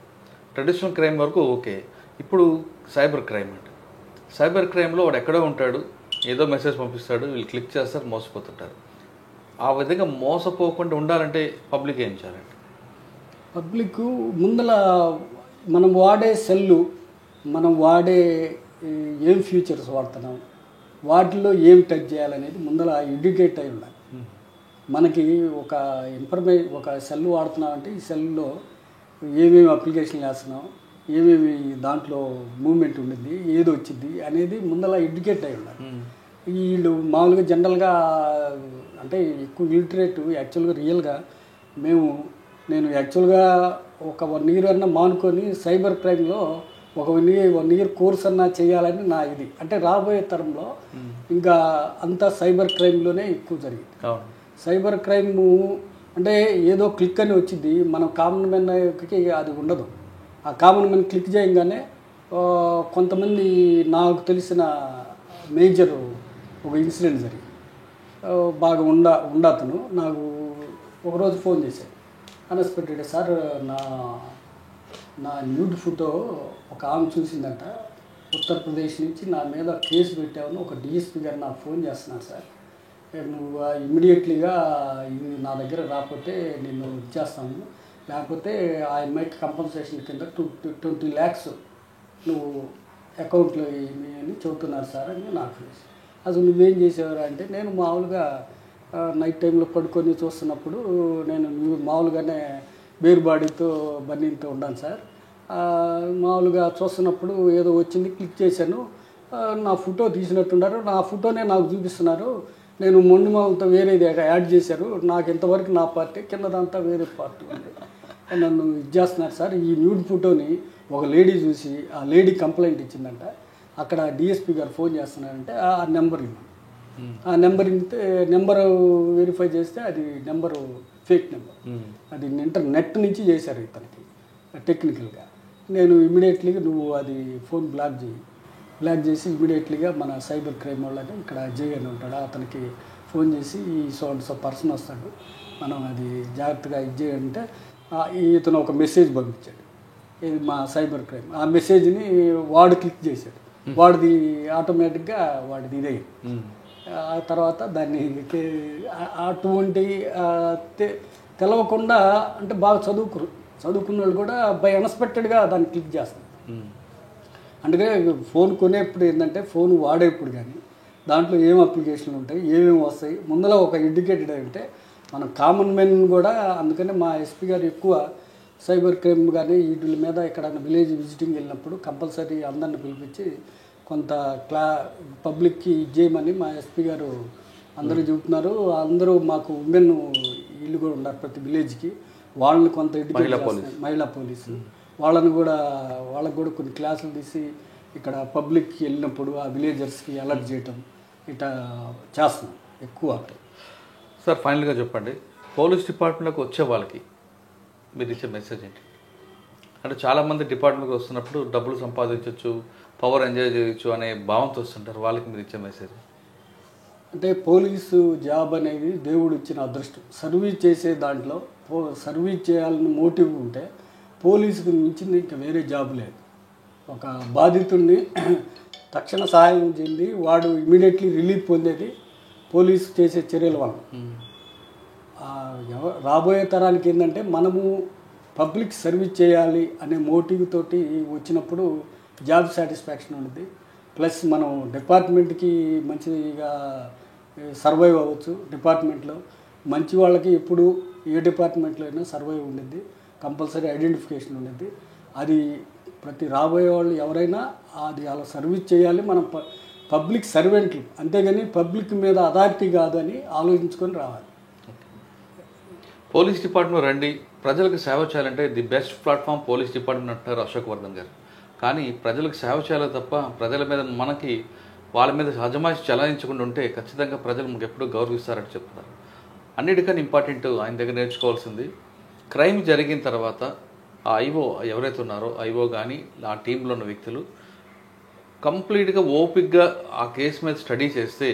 ట్రెడిషనల్ క్రైమ్ వరకు ఓకే, ఇప్పుడు సైబర్ క్రైమ్లో వాడు ఎక్కడో ఉంటాడు, ఏదో మెసేజ్ పంపిస్తాడు, వీళ్ళు క్లిక్ చేస్తారు, మోసపోతుంటారు. ఆ విధంగా మోసపోకుండా ఉండాలంటే పబ్లిక్ ఏం చేయాలంటే? పబ్లిక్ ముందల మనం వాడే సెల్లు, మనం వాడే ఏం ఫీచర్స్ వాడుతున్నాం, వాటిలో ఏం టచ్ చేయాలనేది ముందర ఎడ్యుకేట్ అయి ఉండాలి. మనకి ఒక సెల్ వాడుతున్నామంటే ఈ సెల్లో ఏమేమి అప్లికేషన్లు వేస్తున్నాం, ఏమేమి దాంట్లో మూమెంట్ ఉండింది, ఏది వచ్చింది అనేది ముందర ఎడ్యుకేట్ అయి ఉండాలి. వీళ్ళు మామూలుగా జనరల్గా అంటే ఎక్కువ ఇలిటరేట్ యాక్చువల్గా రియల్గా నేను యాక్చువల్గా ఒక 1 year అన్నా మానుకొని సైబర్ క్రైమ్లో ఒక 1 year కోర్స్ అన్నా చేయాలని నా ఇది. అంటే రాబోయే తరంలో ఇంకా అంతా సైబర్ క్రైమ్లోనే ఎక్కువ జరిగింది. సైబర్ క్రైము అంటే ఏదో క్లిక్ అని వచ్చింది, మనం కామన్ మ్యాన్కి అది ఉండదు. ఆ కామన్ మ్యాన్ క్లిక్ చేయగానే కొంతమంది నాకు తెలిసిన మేజర్ ఒక ఇన్సిడెంట్ జరిగింది. బాగా ఉండతను నాకు ఒకరోజు ఫోన్ చేశాడు, అన్ఎక్స్పెక్టెడ్ సార్ నా న్యూడ్ ఫోటో ఒక ఆమె చూసిందంట, ఉత్తరప్రదేశ్ నుంచి నా మీద కేసు పెట్టామని ఒక డిఎస్పీ గారు నాకు ఫోన్ చేస్తున్నారు సార్, నువ్వు ఇమ్మీడియట్లీగా ఇది నా దగ్గర రాకపోతే నేను ఇచ్చేస్తాను, లేకపోతే ఆ అమ్మాయికి కంపన్సేషన్ కింద 20 lakhs నువ్వు అకౌంట్లో అని చెబుతున్నారు సార్ అని నాకు ఫేస్. అసలు నువ్వేం చేసేవారు అంటే, నేను మామూలుగా నైట్ టైంలో పడుకొని చూస్తున్నప్పుడు నేను మామూలుగానే బేర్ బాడీతో బన్నీతో ఉన్నాను సార్, మామూలుగా చూస్తున్నప్పుడు ఏదో వచ్చింది, క్లిక్ చేశాను, నా ఫోటో తీసినట్టున్నారు, నా ఫోటోనే నాకు చూపిస్తున్నారు, నేను మొండి మామూలతో వేరేది యాడ్ చేశారు, నాకు ఇంతవరకు నా పార్టీ కిందదంతా వేరే పార్టీ ఉంది, నన్ను ఇది చేస్తున్నారు సార్. ఈ న్యూడ్ ఫోటోని ఒక లేడీ చూసి ఆ లేడీ కంప్లైంట్ ఇచ్చిందంట, అక్కడ డిఎస్పీ గారు ఫోన్ చేస్తున్నారంటే ఆ నెంబర్ ఇవ్వండి, ఆ నెంబర్ ఇస్తే నెంబర్ వెరిఫై చేస్తే అది నెంబరు ఫేక్ నెంబర్, అది నెట్ నుంచి చేశారు ఇతనికి టెక్నికల్గా. నేను ఇమీడియట్లీగా నువ్వు అది ఫోన్ బ్లాక్ చేసి ఇమీడియట్లీగా మన సైబర్ క్రైమ్ వాళ్ళని ఇక్కడ జై అని ఉంటాడు అతనికి ఫోన్ చేసి ఈ సో పర్సన్ వస్తాడు, మనం అది జాగ్రత్తగా ఇది చేయాలంటే ఇతను ఒక మెసేజ్ పంపించాడు, ఇది మా సైబర్ క్రైమ్. ఆ మెసేజ్ని వాడు క్లిక్ చేశాడు, వాడిది ఆటోమేటిక్గా వాడిది ఇదే. ఆ తర్వాత దాన్ని అటువంటి తెలవకుండా అంటే బాగా చదువుకున్న వాళ్ళు కూడా బై అన్ఎక్స్పెక్టెడ్గా దాన్ని క్లిక్ చేస్తారు. అందుకే ఫోన్ కొనేప్పుడు ఏంటంటే ఫోన్ వాడేప్పుడు కానీ దాంట్లో ఏం అప్లికేషన్లు ఉంటాయి, ఏమేమి వస్తాయి, ముందర ఒక ఎడ్యుకేటెడ్ అంటే మనం కామన్ మెన్ కూడా. అందుకనే మా ఎస్పీ గారు ఎక్కువ సైబర్ క్రైమ్ కానీ వీటి మీద ఎక్కడైనా విలేజ్ విజిటింగ్ వెళ్ళినప్పుడు కంపల్సరీ అందరిని పిలిపించి కొంత పబ్లిక్కి ఇచ్చేయమని మా ఎస్పీ గారు అందరూ చెబుతున్నారు. అందరూ మాకు ఉమెన్ వీళ్ళు కూడా ఉన్నారు ప్రతి విలేజ్కి, వాళ్ళని కొంత ఎడ్యుకేట్ మహిళా పోలీసు వాళ్ళకు కూడా కొన్ని క్లాసులు తీసి ఇక్కడ పబ్లిక్కి వెళ్ళినప్పుడు ఆ విలేజర్స్కి అలర్ట్ చేయటం ఇట్లా చేస్తున్నాం ఎక్కువ. సార్ ఫైనల్గా చెప్పండి, పోలీస్ డిపార్ట్మెంట్లోకి వచ్చే వాళ్ళకి మీరు ఇచ్చే మెసేజ్ ఏంటి? అంటే చాలామంది డిపార్ట్మెంట్కి వస్తున్నప్పుడు డబ్బులు సంపాదించవచ్చు, పవర్ ఎంజాయ్ చేయొచ్చు అనే భావంతో వస్తుంటారు, వాళ్ళకి మీరు ఇచ్చే మెసేజ్? అంటే పోలీసు జాబ్ అనేది దేవుడు ఇచ్చిన అదృష్టం. సర్వీస్ చేసే దాంట్లో సర్వీస్ చేయాలని మోటివ్ ఉంటే పోలీసుకు మించింది ఇంకా వేరే జాబ్ లేదు. ఒక బాధితుడిని తక్షణ సహాయం చెంది వాడు ఇమీడియట్లీ రిలీఫ్ పొందేది పోలీసు చేసే చర్యల వల్ల. రాబోయే తరానికి ఏంటంటే మనము పబ్లిక్ సర్వీస్ చేయాలి అనే మోటివ్ తోటి వచ్చినప్పుడు జాబ్ సాటిస్ఫాక్షన్ ఉంటుంది. ప్లస్ మనం డిపార్ట్మెంట్కి మంచిగా సర్వైవ్ అవ్వచ్చు. డిపార్ట్మెంట్లో మంచి వాళ్ళకి ఎప్పుడు ఏ డిపార్ట్మెంట్లో అయినా సర్వైవ్ ఉండేది, కంపల్సరీ ఐడెంటిఫికేషన్ ఉండేది. అది ప్రతి రాబోయే వాళ్ళు ఎవరైనా అది అలా సర్వీస్ చేయాలి. మనం పబ్లిక్ సర్వెంట్లు, అంతేగాని పబ్లిక్ మీద అథారిటీ కాదు అని ఆలోచించుకొని రావాలి. పోలీస్ డిపార్ట్మెంట్ రండి, ప్రజలకు సేవ చేయాలంటే the best platform police department అంటారు అశోక్ వర్ధన్ గారు. కానీ ప్రజలకు సేవ చేయాలి తప్ప ప్రజల మీద వాళ్ళ మీద అజమాయిషి చలాయించకుండా ఉంటే ఖచ్చితంగా ప్రజలు మనకు ఎప్పుడూ గౌరవిస్తారని చెప్తున్నారు. అన్నిటికన్నా ఇంపార్టెంట్ ఆయన దగ్గర నేర్చుకోవాల్సింది, క్రైమ్ జరిగిన తర్వాత ఆ ఐఓ ఎవరైతే ఉన్నారో ఐఓ కానీ ఆ టీంలో ఉన్న వ్యక్తులు కంప్లీట్గా ఓపిక్గా ఆ కేసు మీద స్టడీ చేస్తే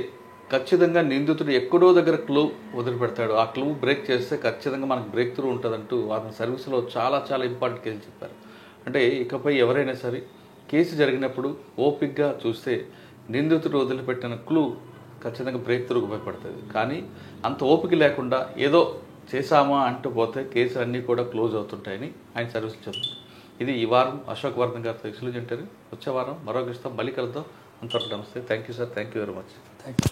ఖచ్చితంగా నిందితుడు ఎక్కడో దగ్గర క్లూ వదిలిపెడతాడు. ఆ క్లూ బ్రేక్ చేస్తే ఖచ్చితంగా మనకు బ్రేక్ త్రూ ఉంటుందంటూ అతని సర్వీస్లో చాలా చాలా ఇంపార్టెంట్ కేసు చెప్పారు. అంటే ఇకపై ఎవరైనా సరే కేసు జరిగినప్పుడు ఓపిక్గా చూస్తే నిందితుడు వదిలిపెట్టిన క్లూ ఖచ్చితంగా బ్రేక్ త్రూకు ఉపయోగపడుతుంది. కానీ అంత ఓపిక లేకుండా ఏదో చేశామా అంటూ పోతే కేసులు అన్నీ కూడా క్లోజ్ అవుతుంటాయని ఆయన సర్వీసులు చెప్తారు. ఇది ఈ వారం అశోక్ వర్ధన్ గారితో ఎక్స్క్లూజివ్ ఇంటర్వ్యూ. వచ్చే వారం మరో గెస్ట్తో మళ్ళీ కలుద్దాం. అంతవరకు నమస్తే. Thank you sir, thank you very much. Thank you.